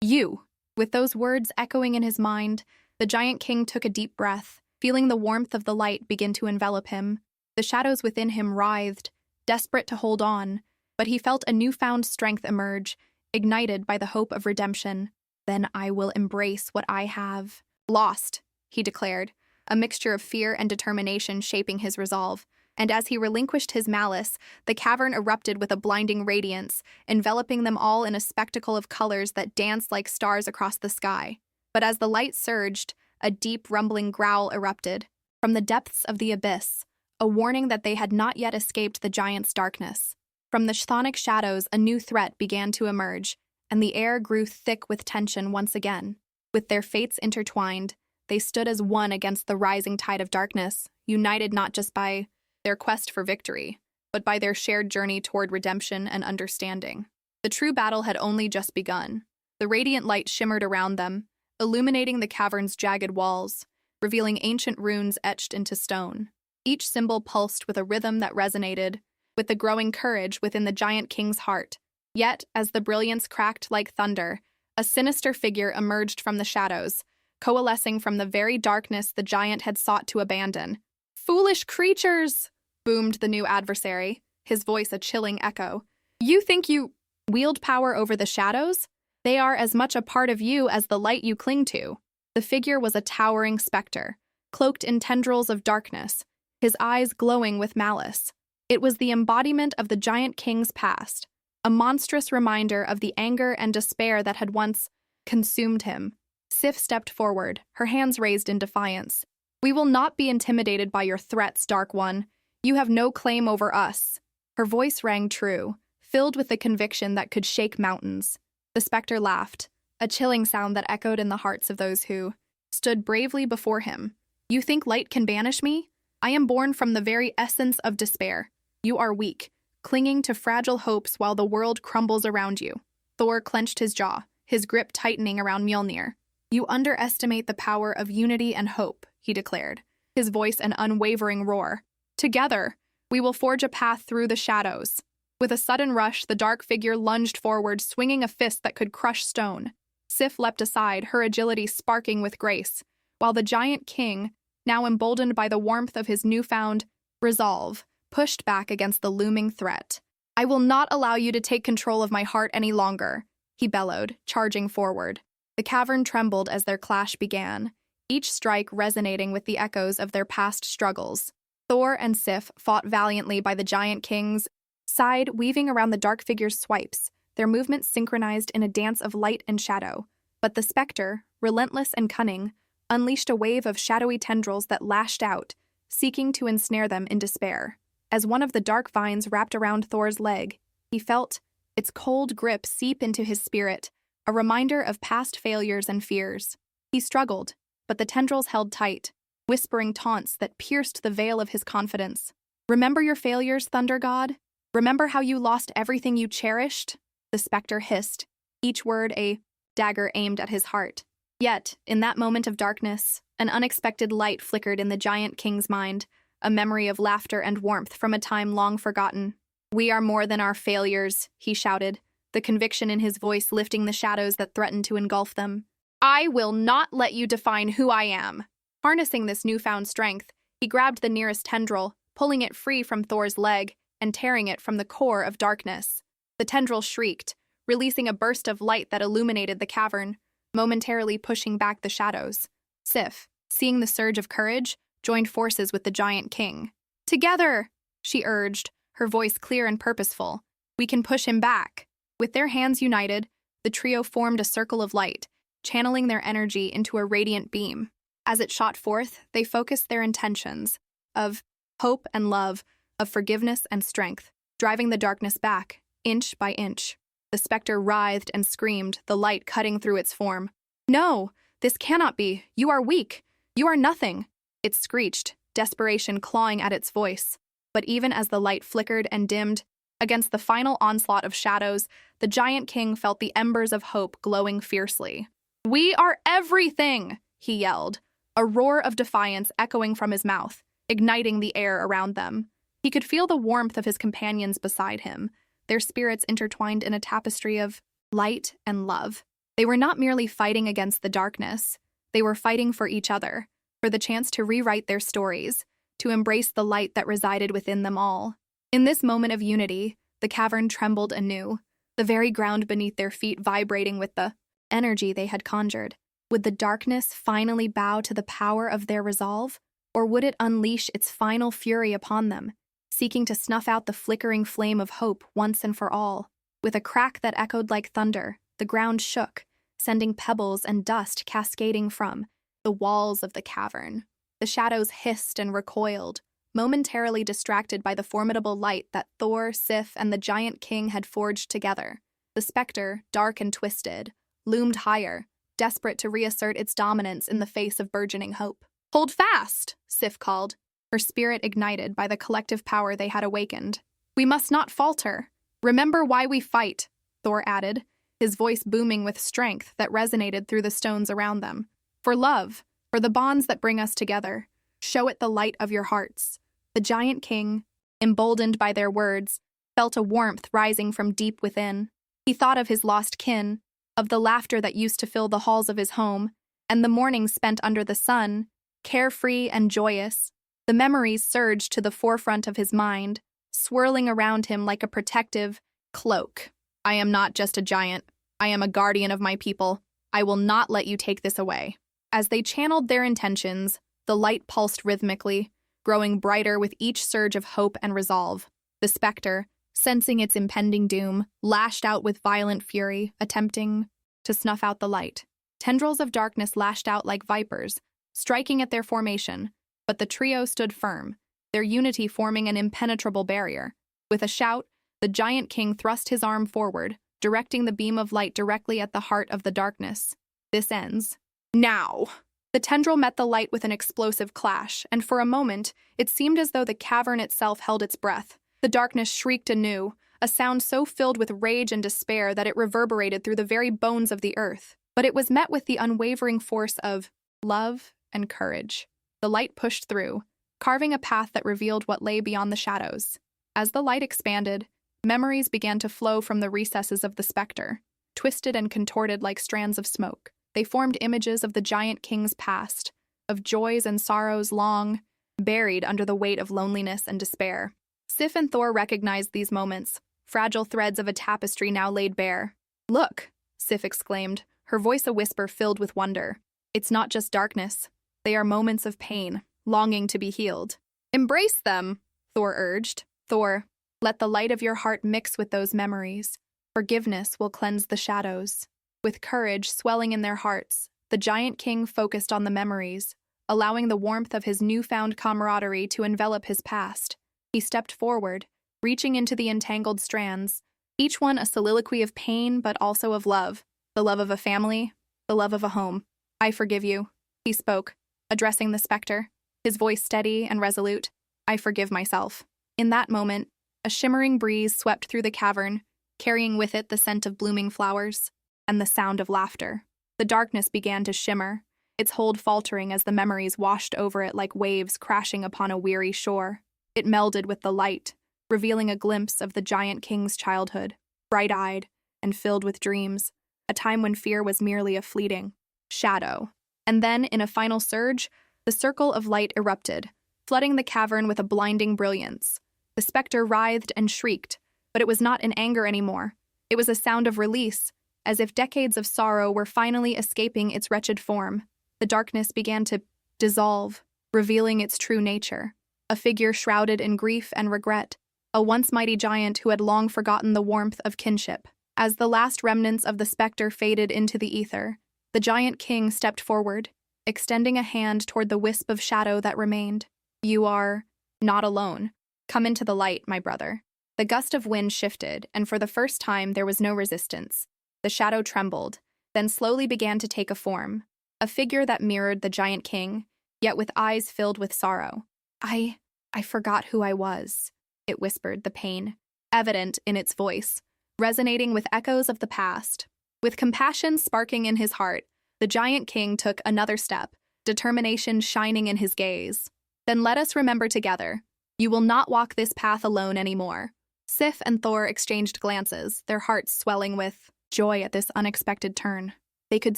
"You!" With those words echoing in his mind, the giant king took a deep breath, feeling the warmth of the light begin to envelop him. The shadows within him writhed, desperate to hold on, but he felt a newfound strength emerge, ignited by the hope of redemption. "Then I will embrace what I have lost," he declared, a mixture of fear and determination shaping his resolve. And as he relinquished his malice, the cavern erupted with a blinding radiance, enveloping them all in a spectacle of colors that danced like stars across the sky. But as the light surged, a deep rumbling growl erupted. From the depths of the abyss, a warning that they had not yet escaped the giant's darkness. From the chthonic shadows, a new threat began to emerge, and the air grew thick with tension once again. With their fates intertwined, they stood as one against the rising tide of darkness, united not just by their quest for victory, but by their shared journey toward redemption and understanding. The true battle had only just begun. The radiant light shimmered around them, illuminating the cavern's jagged walls, revealing ancient runes etched into stone. Each symbol pulsed with a rhythm that resonated with the growing courage within the giant king's heart. Yet, as the brilliance cracked like thunder, a sinister figure emerged from the shadows, coalescing from the very darkness the giant had sought to abandon. "Foolish creatures!" boomed the new adversary, his voice a chilling echo. "You think you wield power over the shadows? They are as much a part of you as the light you cling to." The figure was a towering specter, cloaked in tendrils of darkness, his eyes glowing with malice. It was the embodiment of the giant king's past, a monstrous reminder of the anger and despair that had once consumed him. Sif stepped forward, her hands raised in defiance. "We will not be intimidated by your threats, Dark One. You have no claim over us." Her voice rang true, filled with the conviction that could shake mountains. The specter laughed, a chilling sound that echoed in the hearts of those who stood bravely before him. "You think light can banish me? I am born from the very essence of despair. You are weak, clinging to fragile hopes while the world crumbles around you." Thor clenched his jaw, his grip tightening around Mjolnir. "You underestimate the power of unity and hope," he declared, his voice an unwavering roar. "Together, we will forge a path through the shadows." With a sudden rush, the dark figure lunged forward, swinging a fist that could crush stone. Sif leapt aside, her agility sparking with grace, while the giant king, now emboldened by the warmth of his newfound resolve, pushed back against the looming threat. "I will not allow you to take control of my heart any longer," he bellowed, charging forward. The cavern trembled as their clash began, each strike resonating with the echoes of their past struggles. Thor and Sif fought valiantly by the giant king's side, weaving around the dark figure's swipes, their movements synchronized in a dance of light and shadow. But the specter, relentless and cunning, unleashed a wave of shadowy tendrils that lashed out, seeking to ensnare them in despair. As one of the dark vines wrapped around Thor's leg, he felt its cold grip seep into his spirit, a reminder of past failures and fears. He struggled, but the tendrils held tight, whispering taunts that pierced the veil of his confidence. "Remember your failures, Thunder God? Remember how you lost everything you cherished?" The specter hissed, each word a dagger aimed at his heart. Yet, in that moment of darkness, an unexpected light flickered in the giant king's mind, a memory of laughter and warmth from a time long forgotten. "We are more than our failures," he shouted, the conviction in his voice lifting the shadows that threatened to engulf them. "I will not let you define who I am." Harnessing this newfound strength, he grabbed the nearest tendril, pulling it free from Thor's leg and tearing it from the core of darkness. The tendril shrieked, releasing a burst of light that illuminated the cavern, momentarily pushing back the shadows. Sif, seeing the surge of courage, joined forces with the giant king. "Together," she urged, her voice clear and purposeful. "We can push him back." With their hands united, the trio formed a circle of light, channeling their energy into a radiant beam. As it shot forth, they focused their intentions of hope and love, of forgiveness and strength, driving the darkness back, inch by inch. The specter writhed and screamed, the light cutting through its form. "No, this cannot be. You are weak. You are nothing." It screeched, desperation clawing at its voice. But even as the light flickered and dimmed, against the final onslaught of shadows, the giant king felt the embers of hope glowing fiercely. "We are everything!" he yelled, a roar of defiance echoing from his mouth, igniting the air around them. He could feel the warmth of his companions beside him, their spirits intertwined in a tapestry of light and love. They were not merely fighting against the darkness, they were fighting for each other, for the chance to rewrite their stories, to embrace the light that resided within them all. In this moment of unity, the cavern trembled anew, the very ground beneath their feet vibrating with the energy they had conjured. Would the darkness finally bow to the power of their resolve, or would it unleash its final fury upon them, seeking to snuff out the flickering flame of hope once and for all? With a crack that echoed like thunder, the ground shook, sending pebbles and dust cascading from the walls of the cavern. The shadows hissed and recoiled, momentarily distracted by the formidable light that Thor, Sif, and the giant king had forged together. The specter, dark and twisted, loomed higher, desperate to reassert its dominance in the face of burgeoning hope. "Hold fast," Sif called, her spirit ignited by the collective power they had awakened. "We must not falter. Remember why we fight," Thor added, his voice booming with strength that resonated through the stones around them. "For love, for the bonds that bring us together. Show it the light of your hearts." The giant king, emboldened by their words, felt a warmth rising from deep within. He thought of his lost kin, of the laughter that used to fill the halls of his home, and the mornings spent under the sun, carefree and joyous. The memories surged to the forefront of his mind, swirling around him like a protective cloak. "I am not just a giant. I am a guardian of my people. I will not let you take this away." As they channeled their intentions, the light pulsed rhythmically, growing brighter with each surge of hope and resolve. The specter, sensing its impending doom, lashed out with violent fury, attempting to snuff out the light. Tendrils of darkness lashed out like vipers, striking at their formation, but the trio stood firm, their unity forming an impenetrable barrier. With a shout, the giant king thrust his arm forward, directing the beam of light directly at the heart of the darkness. "This ends. Now!" The tendril met the light with an explosive clash, and for a moment, it seemed as though the cavern itself held its breath. The darkness shrieked anew, a sound so filled with rage and despair that it reverberated through the very bones of the earth. But it was met with the unwavering force of love and courage. The light pushed through, carving a path that revealed what lay beyond the shadows. As the light expanded, memories began to flow from the recesses of the specter, twisted and contorted like strands of smoke. They formed images of the giant king's past, of joys and sorrows long buried under the weight of loneliness and despair. Sif and Thor recognized these moments, fragile threads of a tapestry now laid bare. "Look," Sif exclaimed, her voice a whisper filled with wonder. "It's not just darkness. They are moments of pain, longing to be healed." "Embrace them," Thor urged. "Thor, let the light of your heart mix with those memories. Forgiveness will cleanse the shadows. With courage swelling in their hearts, the giant king focused on the memories, allowing the warmth of his newfound camaraderie to envelop his past. He stepped forward, reaching into the entangled strands, each one a soliloquy of pain but also of love, the love of a family, the love of a home. "I forgive you," he spoke, addressing the specter, his voice steady and resolute. "I forgive myself." In that moment, a shimmering breeze swept through the cavern, carrying with it the scent of blooming flowers and the sound of laughter. The darkness began to shimmer, its hold faltering as the memories washed over it like waves crashing upon a weary shore. It melded with the light, revealing a glimpse of the giant king's childhood, bright-eyed and filled with dreams, a time when fear was merely a fleeting shadow. And then, in a final surge, the circle of light erupted, flooding the cavern with a blinding brilliance. The specter writhed and shrieked, but it was not in anger anymore. It was a sound of release, as if decades of sorrow were finally escaping its wretched form. The darkness began to dissolve, revealing its true nature, a figure shrouded in grief and regret, a once mighty giant who had long forgotten the warmth of kinship. As the last remnants of the specter faded into the ether, the giant king stepped forward, extending a hand toward the wisp of shadow that remained. "You are not alone. Come into the light, my brother." The gust of wind shifted, and for the first time there was no resistance. The shadow trembled, then slowly began to take a form, a figure that mirrored the giant king, yet with eyes filled with sorrow. I forgot who I was," it whispered, the pain evident in its voice, resonating with echoes of the past. With compassion sparking in his heart, the giant king took another step, determination shining in his gaze. "Then let us remember together. You will not walk this path alone anymore." Sif and Thor exchanged glances, their hearts swelling with joy at this unexpected turn. They could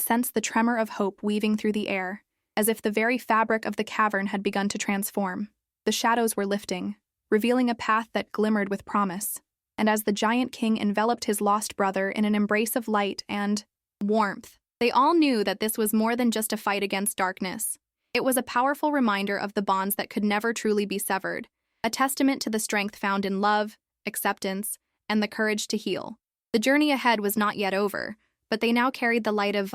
sense the tremor of hope weaving through the air, as if the very fabric of the cavern had begun to transform. The shadows were lifting, revealing a path that glimmered with promise. And as the giant king enveloped his lost brother in an embrace of light and warmth, they all knew that this was more than just a fight against darkness. It was a powerful reminder of the bonds that could never truly be severed, a testament to the strength found in love, acceptance, and the courage to heal. The journey ahead was not yet over, but they now carried the light of,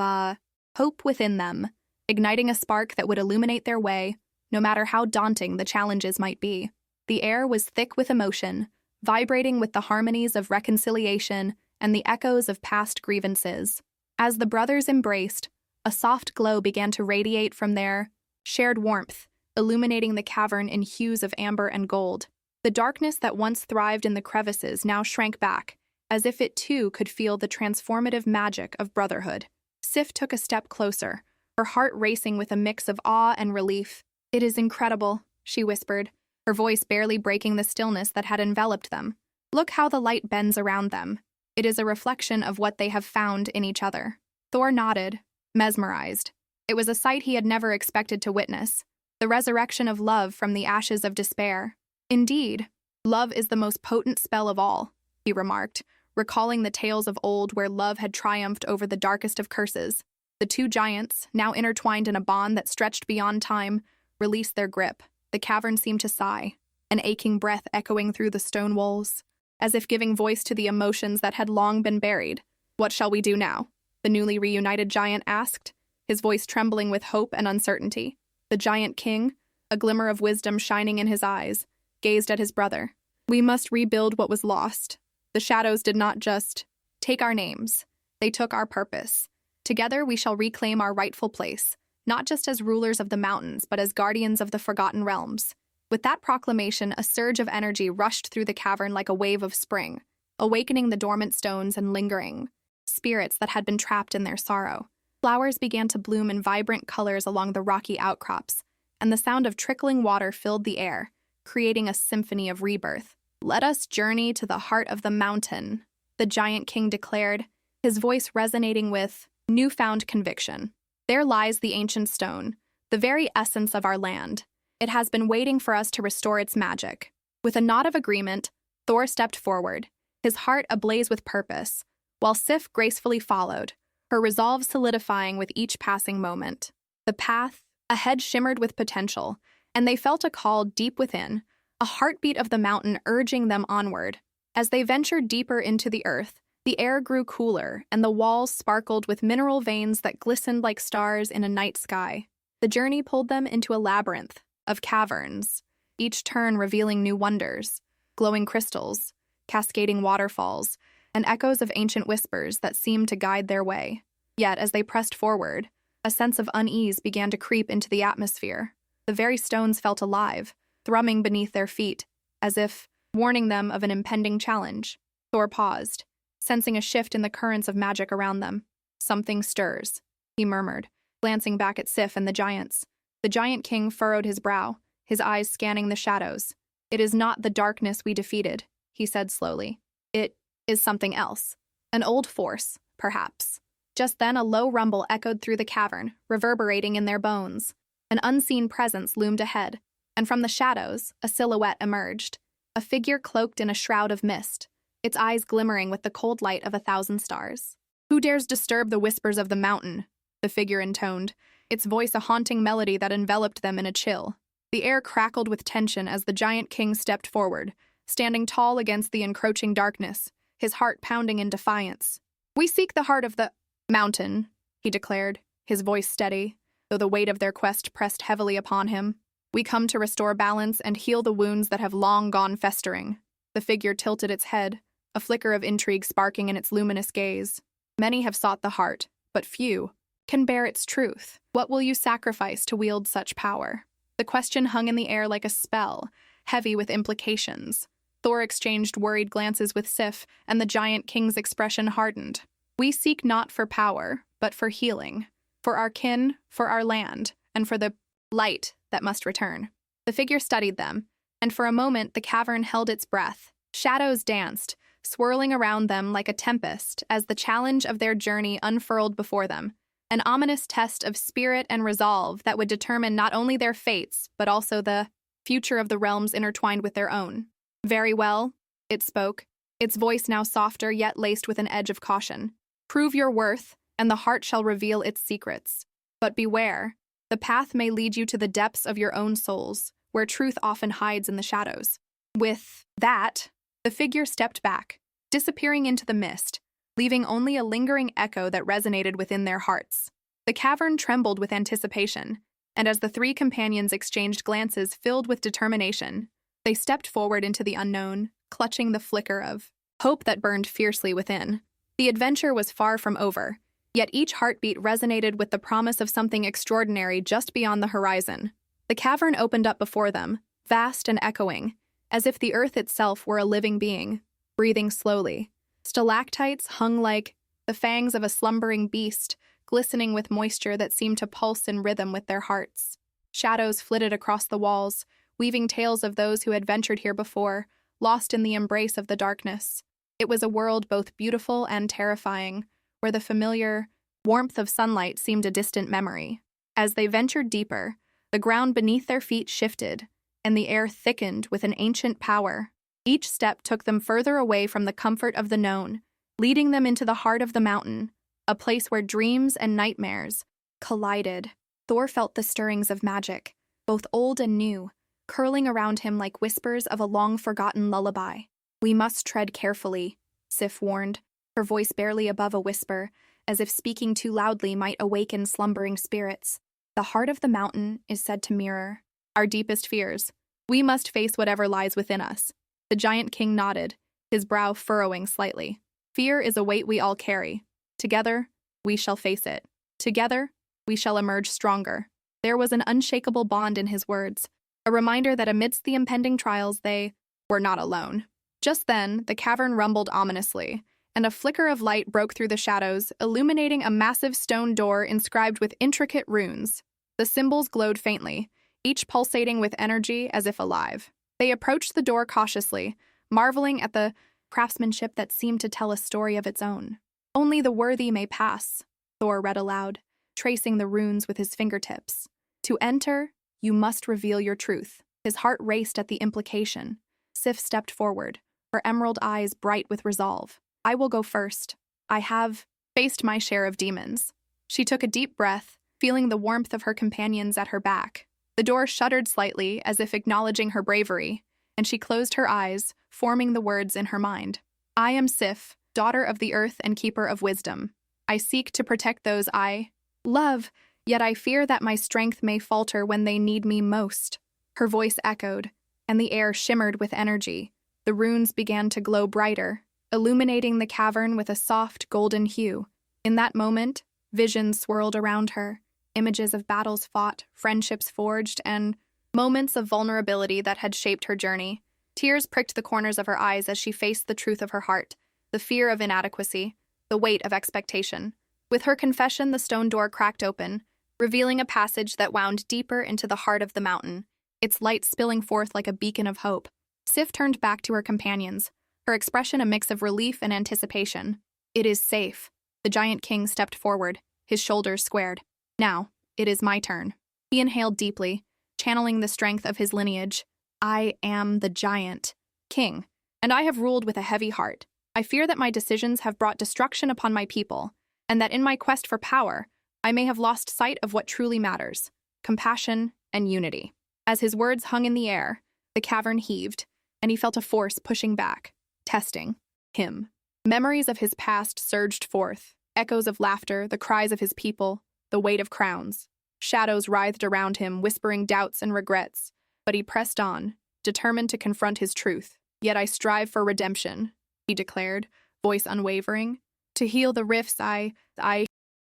hope within them, igniting a spark that would illuminate their way, no matter how daunting the challenges might be. The air was thick with emotion, vibrating with the harmonies of reconciliation and the echoes of past grievances. As the brothers embraced, a soft glow began to radiate from their shared warmth, illuminating the cavern in hues of amber and gold. The darkness that once thrived in the crevices now shrank back, as if it too could feel the transformative magic of brotherhood. Sif took a step closer, her heart racing with a mix of awe and relief. "It is incredible," she whispered, her voice barely breaking the stillness that had enveloped them. "Look how the light bends around them. It is a reflection of what they have found in each other." Thor nodded, mesmerized. It was a sight he had never expected to witness, the resurrection of love from the ashes of despair. "Indeed, love is the most potent spell of all," he remarked, recalling the tales of old where love had triumphed over the darkest of curses. The two giants, now intertwined in a bond that stretched beyond time, released their grip. The cavern seemed to sigh, an aching breath echoing through the stone walls, as if giving voice to the emotions that had long been buried. "What shall we do now?" the newly reunited giant asked, his voice trembling with hope and uncertainty. The giant king, a glimmer of wisdom shining in his eyes, gazed at his brother. "We must rebuild what was lost. The shadows did not just take our names, they took our purpose. Together we shall reclaim our rightful place, not just as rulers of the mountains, but as guardians of the forgotten realms." With that proclamation, a surge of energy rushed through the cavern like a wave of spring, awakening the dormant stones and lingering spirits that had been trapped in their sorrow. Flowers began to bloom in vibrant colors along the rocky outcrops, and the sound of trickling water filled the air, creating a symphony of rebirth. "Let us journey to the heart of the mountain," the giant king declared, his voice resonating with newfound conviction. "There lies the ancient stone, the very essence of our land. It has been waiting for us to restore its magic." With a nod of agreement, Thor stepped forward, his heart ablaze with purpose, while Sif gracefully followed, her resolve solidifying with each passing moment. The path ahead shimmered with potential, and they felt a call deep within, a heartbeat of the mountain urging them onward. As they ventured deeper into the earth, The air grew cooler, and the walls sparkled with mineral veins that glistened like stars in a night sky. The journey pulled them into a labyrinth of caverns, each turn revealing new wonders, glowing crystals, cascading waterfalls, and echoes of ancient whispers that seemed to guide their way. Yet, as they pressed forward, a sense of unease began to creep into the atmosphere. The very stones felt alive, thrumming beneath their feet, as if warning them of an impending challenge. Thor paused, sensing a shift in the currents of magic around them. "Something stirs," he murmured, glancing back at Sif and the giants. The giant king furrowed his brow, his eyes scanning the shadows. "It is not the darkness we defeated," he said slowly. "It is something else. An old force, perhaps." Just then a low rumble echoed through the cavern, reverberating in their bones. An unseen presence loomed ahead, and from the shadows, a silhouette emerged. A figure cloaked in a shroud of mist, its eyes glimmering with the cold light of 1,000 stars. "Who dares disturb the whispers of the mountain?" the figure intoned, its voice a haunting melody that enveloped them in a chill. The air crackled with tension as the giant king stepped forward, standing tall against the encroaching darkness, his heart pounding in defiance. "We seek the heart of the mountain," he declared, his voice steady, though the weight of their quest pressed heavily upon him. "We come to restore balance and heal the wounds that have long gone festering." The figure tilted its head, a flicker of intrigue sparking in its luminous gaze. "Many have sought the heart, but few can bear its truth. What will you sacrifice to wield such power?" The question hung in the air like a spell, heavy with implications. Thor exchanged worried glances with Sif, and the giant king's expression hardened. "We seek not for power, but for healing. For our kin, for our land, and for the light that must return." The figure studied them, and for a moment the cavern held its breath. Shadows danced, swirling around them like a tempest as the challenge of their journey unfurled before them, an ominous test of spirit and resolve that would determine not only their fates, but also the future of the realms intertwined with their own. "Very well," it spoke, its voice now softer yet laced with an edge of caution. "Prove your worth, and the heart shall reveal its secrets. But beware, the path may lead you to the depths of your own souls, where truth often hides in the shadows." With that, the figure stepped back, disappearing into the mist, leaving only a lingering echo that resonated within their hearts. The cavern trembled with anticipation, and as the three companions exchanged glances filled with determination, they stepped forward into the unknown, clutching the flicker of hope that burned fiercely within. The adventure was far from over, yet each heartbeat resonated with the promise of something extraordinary just beyond the horizon. The cavern opened up before them, vast and echoing, as if the earth itself were a living being, breathing slowly. Stalactites hung like the fangs of a slumbering beast, glistening with moisture that seemed to pulse in rhythm with their hearts. Shadows flitted across the walls, weaving tales of those who had ventured here before, lost in the embrace of the darkness. It was a world both beautiful and terrifying, where the familiar warmth of sunlight seemed a distant memory. As they ventured deeper, the ground beneath their feet shifted, and the air thickened with an ancient power. Each step took them further away from the comfort of the known, leading them into the heart of the mountain, a place where dreams and nightmares collided. Thor felt the stirrings of magic, both old and new, curling around him like whispers of a long-forgotten lullaby. "We must tread carefully," Sif warned, her voice barely above a whisper, as if speaking too loudly might awaken slumbering spirits. "The heart of the mountain is said to mirror our deepest fears. We must face whatever lies within us." The giant king nodded, his brow furrowing slightly. "Fear is a weight we all carry. Together, we shall face it. Together, we shall emerge stronger." There was an unshakable bond in his words, a reminder that amidst the impending trials they were not alone. Just then, the cavern rumbled ominously, and a flicker of light broke through the shadows, illuminating a massive stone door inscribed with intricate runes. The symbols glowed faintly, each pulsating with energy as if alive. They approached the door cautiously, marveling at the craftsmanship that seemed to tell a story of its own. "Only the worthy may pass," Thor read aloud, tracing the runes with his fingertips. "To enter, you must reveal your truth." His heart raced at the implication. Sif stepped forward, her emerald eyes bright with resolve. "I will go first. I have faced my share of demons." She took a deep breath, feeling the warmth of her companions at her back. The door shuddered slightly as if acknowledging her bravery, and she closed her eyes, forming the words in her mind. "I am Sif, daughter of the earth and keeper of wisdom. I seek to protect those I love, yet I fear that my strength may falter when they need me most." Her voice echoed, and the air shimmered with energy. The runes began to glow brighter, illuminating the cavern with a soft golden hue. In that moment, visions swirled around her, images of battles fought, friendships forged, and moments of vulnerability that had shaped her journey. Tears pricked the corners of her eyes as she faced the truth of her heart, the fear of inadequacy, the weight of expectation. With her confession, the stone door cracked open, revealing a passage that wound deeper into the heart of the mountain, its light spilling forth like a beacon of hope. Sif turned back to her companions, her expression a mix of relief and anticipation. "It is safe." The giant king stepped forward, his shoulders squared. "Now, it is my turn." He inhaled deeply, channeling the strength of his lineage. "I am the giant king, and I have ruled with a heavy heart. I fear that my decisions have brought destruction upon my people, and that in my quest for power, I may have lost sight of what truly matters: compassion and unity." As his words hung in the air, the cavern heaved, and he felt a force pushing back, testing him. Memories of his past surged forth, echoes of laughter, the cries of his people, the weight of crowns. Shadows writhed around him, whispering doubts and regrets, but he pressed on, determined to confront his truth. "Yet I strive for redemption," he declared, voice unwavering, "to heal the rifts I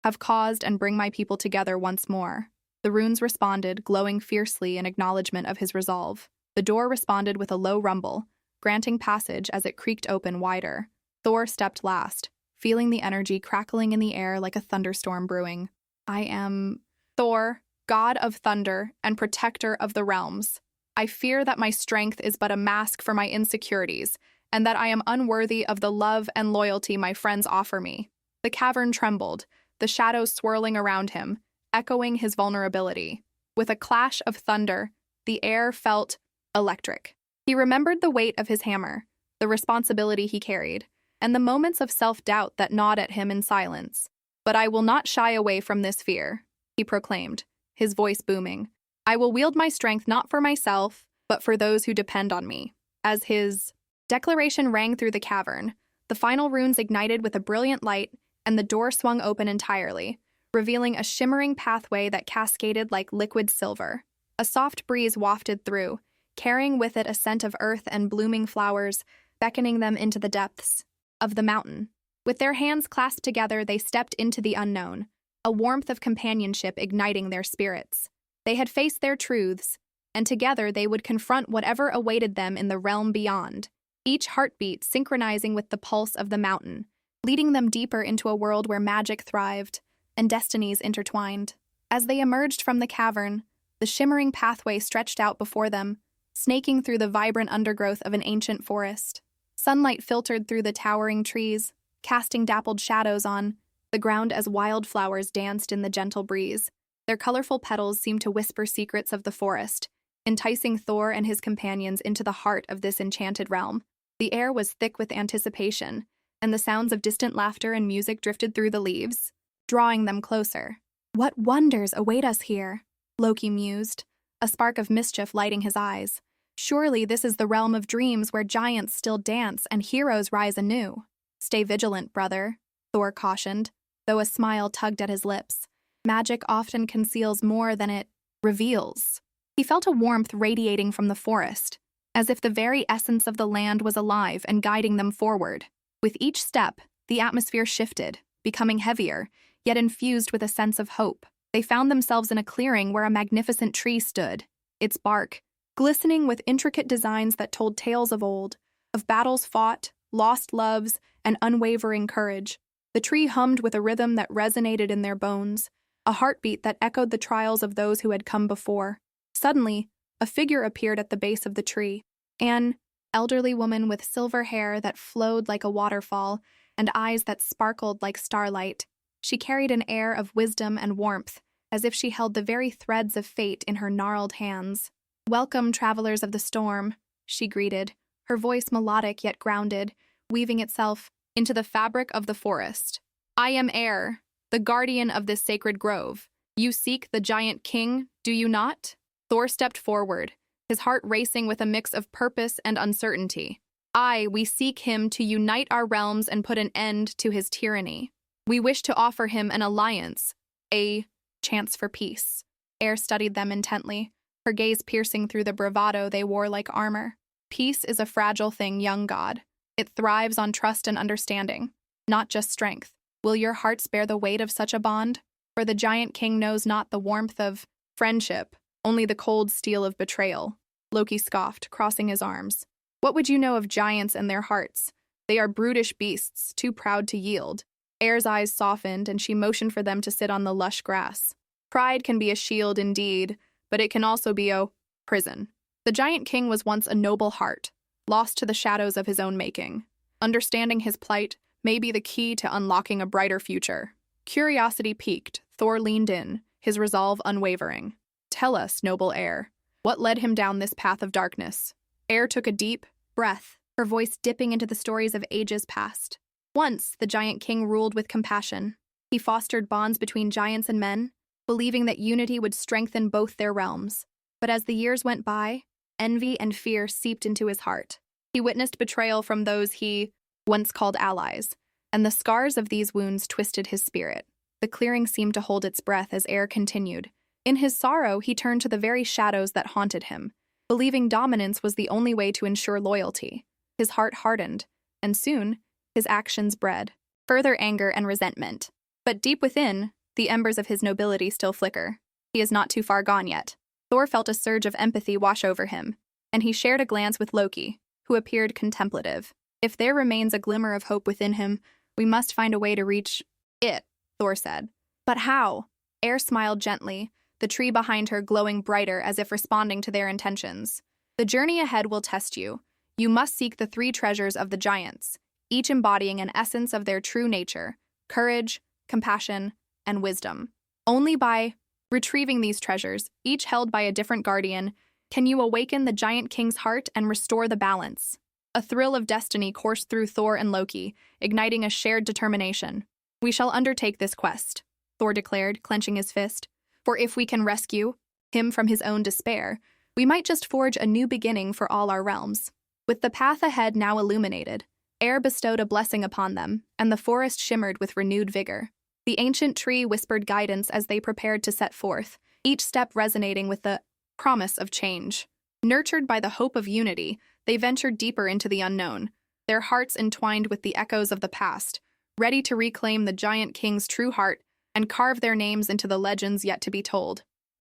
have caused and bring my people together once more." The runes responded, glowing fiercely in acknowledgement of his resolve. The door responded with a low rumble, granting passage as it creaked open wider. Thor stepped last, feeling the energy crackling in the air like a thunderstorm brewing. "I am Thor, god of thunder and protector of the realms. I fear that my strength is but a mask for my insecurities, and that I am unworthy of the love and loyalty my friends offer me." The cavern trembled, the shadows swirling around him, echoing his vulnerability. With a clash of thunder, the air felt electric. He remembered the weight of his hammer, the responsibility he carried, and the moments of self-doubt that gnawed at him in silence. "But I will not shy away from this fear," he proclaimed, his voice booming. "I will wield my strength not for myself, but for those who depend on me." As his declaration rang through the cavern, the final runes ignited with a brilliant light, and the door swung open entirely, revealing a shimmering pathway that cascaded like liquid silver. A soft breeze wafted through, carrying with it a scent of earth and blooming flowers, beckoning them into the depths of the mountain. With their hands clasped together, they stepped into the unknown, a warmth of companionship igniting their spirits. They had faced their truths, and together they would confront whatever awaited them in the realm beyond, each heartbeat synchronizing with the pulse of the mountain, leading them deeper into a world where magic thrived and destinies intertwined. As they emerged from the cavern, the shimmering pathway stretched out before them, snaking through the vibrant undergrowth of an ancient forest. Sunlight filtered through the towering trees, casting dappled shadows on the ground as wildflowers danced in the gentle breeze. Their colorful petals seemed to whisper secrets of the forest, enticing Thor and his companions into the heart of this enchanted realm. The air was thick with anticipation, and the sounds of distant laughter and music drifted through the leaves, drawing them closer. "What wonders await us here?" Loki mused, a spark of mischief lighting his eyes. "Surely this is the realm of dreams where giants still dance and heroes rise anew." "Stay vigilant, brother," Thor cautioned, though a smile tugged at his lips. "Magic often conceals more than it reveals." He felt a warmth radiating from the forest, as if the very essence of the land was alive and guiding them forward. With each step, the atmosphere shifted, becoming heavier, yet infused with a sense of hope. They found themselves in a clearing where a magnificent tree stood, its bark glistening with intricate designs that told tales of old, of battles fought, lost loves, and unwavering courage. The tree hummed with a rhythm that resonated in their bones, a heartbeat that echoed the trials of those who had come before. Suddenly, a figure appeared at the base of the tree, an elderly woman with silver hair that flowed like a waterfall and eyes that sparkled like starlight. She carried an air of wisdom and warmth, as if she held the very threads of fate in her gnarled hands. "Welcome, travelers of the storm," she greeted, her voice melodic yet grounded, weaving itself into the fabric of the forest. "I am Air, the guardian of this sacred grove. You seek the giant king, do you not?" Thor stepped forward, his heart racing with a mix of purpose and uncertainty. Aye, we seek him to unite our realms and put an end to his tyranny. We wish to offer him an alliance, a chance for peace. Air studied them intently, her gaze piercing through the bravado they wore like armor. Peace is a fragile thing, young god. It thrives on trust and understanding, not just strength. Will your hearts bear the weight of such a bond? For the giant king knows not the warmth of friendship, only the cold steel of betrayal. Loki scoffed, crossing his arms. What would you know of giants and their hearts? They are brutish beasts, too proud to yield. Air's eyes softened, and she motioned for them to sit on the lush grass. Pride can be a shield indeed, but it can also be a prison. The giant king was once a noble heart, lost to the shadows of his own making. Understanding his plight may be the key to unlocking a brighter future. Curiosity piqued, Thor leaned in, his resolve unwavering. Tell us, noble Air, what led him down this path of darkness? Air took a deep breath, her voice dipping into the stories of ages past. Once, the giant king ruled with compassion. He fostered bonds between giants and men, believing that unity would strengthen both their realms. But as the years went by, envy and fear seeped into his heart. He witnessed betrayal from those he once called allies, and the scars of these wounds twisted his spirit. The clearing seemed to hold its breath as Air continued. In his sorrow, he turned to the very shadows that haunted him, believing dominance was the only way to ensure loyalty. His heart hardened, and soon, his actions bred further anger and resentment. But deep within, the embers of his nobility still flicker. He is not too far gone yet. Thor felt a surge of empathy wash over him, and he shared a glance with Loki, who appeared contemplative. If there remains a glimmer of hope within him, we must find a way to reach it, Thor said. But how? Air smiled gently, the tree behind her glowing brighter as if responding to their intentions. The journey ahead will test you. You must seek the 3 treasures of the giants, each embodying an essence of their true nature: courage, compassion, and wisdom. Only by retrieving these treasures, each held by a different guardian, can you awaken the giant king's heart and restore the balance. A thrill of destiny coursed through Thor and Loki, igniting a shared determination. We shall undertake this quest, Thor declared, clenching his fist. For if we can rescue him from his own despair, we might just forge a new beginning for all our realms. With the path ahead now illuminated, Air bestowed a blessing upon them, and the forest shimmered with renewed vigor. The ancient tree whispered guidance as they prepared to set forth, each step resonating with the promise of change. Nurtured by the hope of unity, they ventured deeper into the unknown, their hearts entwined with the echoes of the past, ready to reclaim the giant king's true heart and carve their names into the legends yet to be told.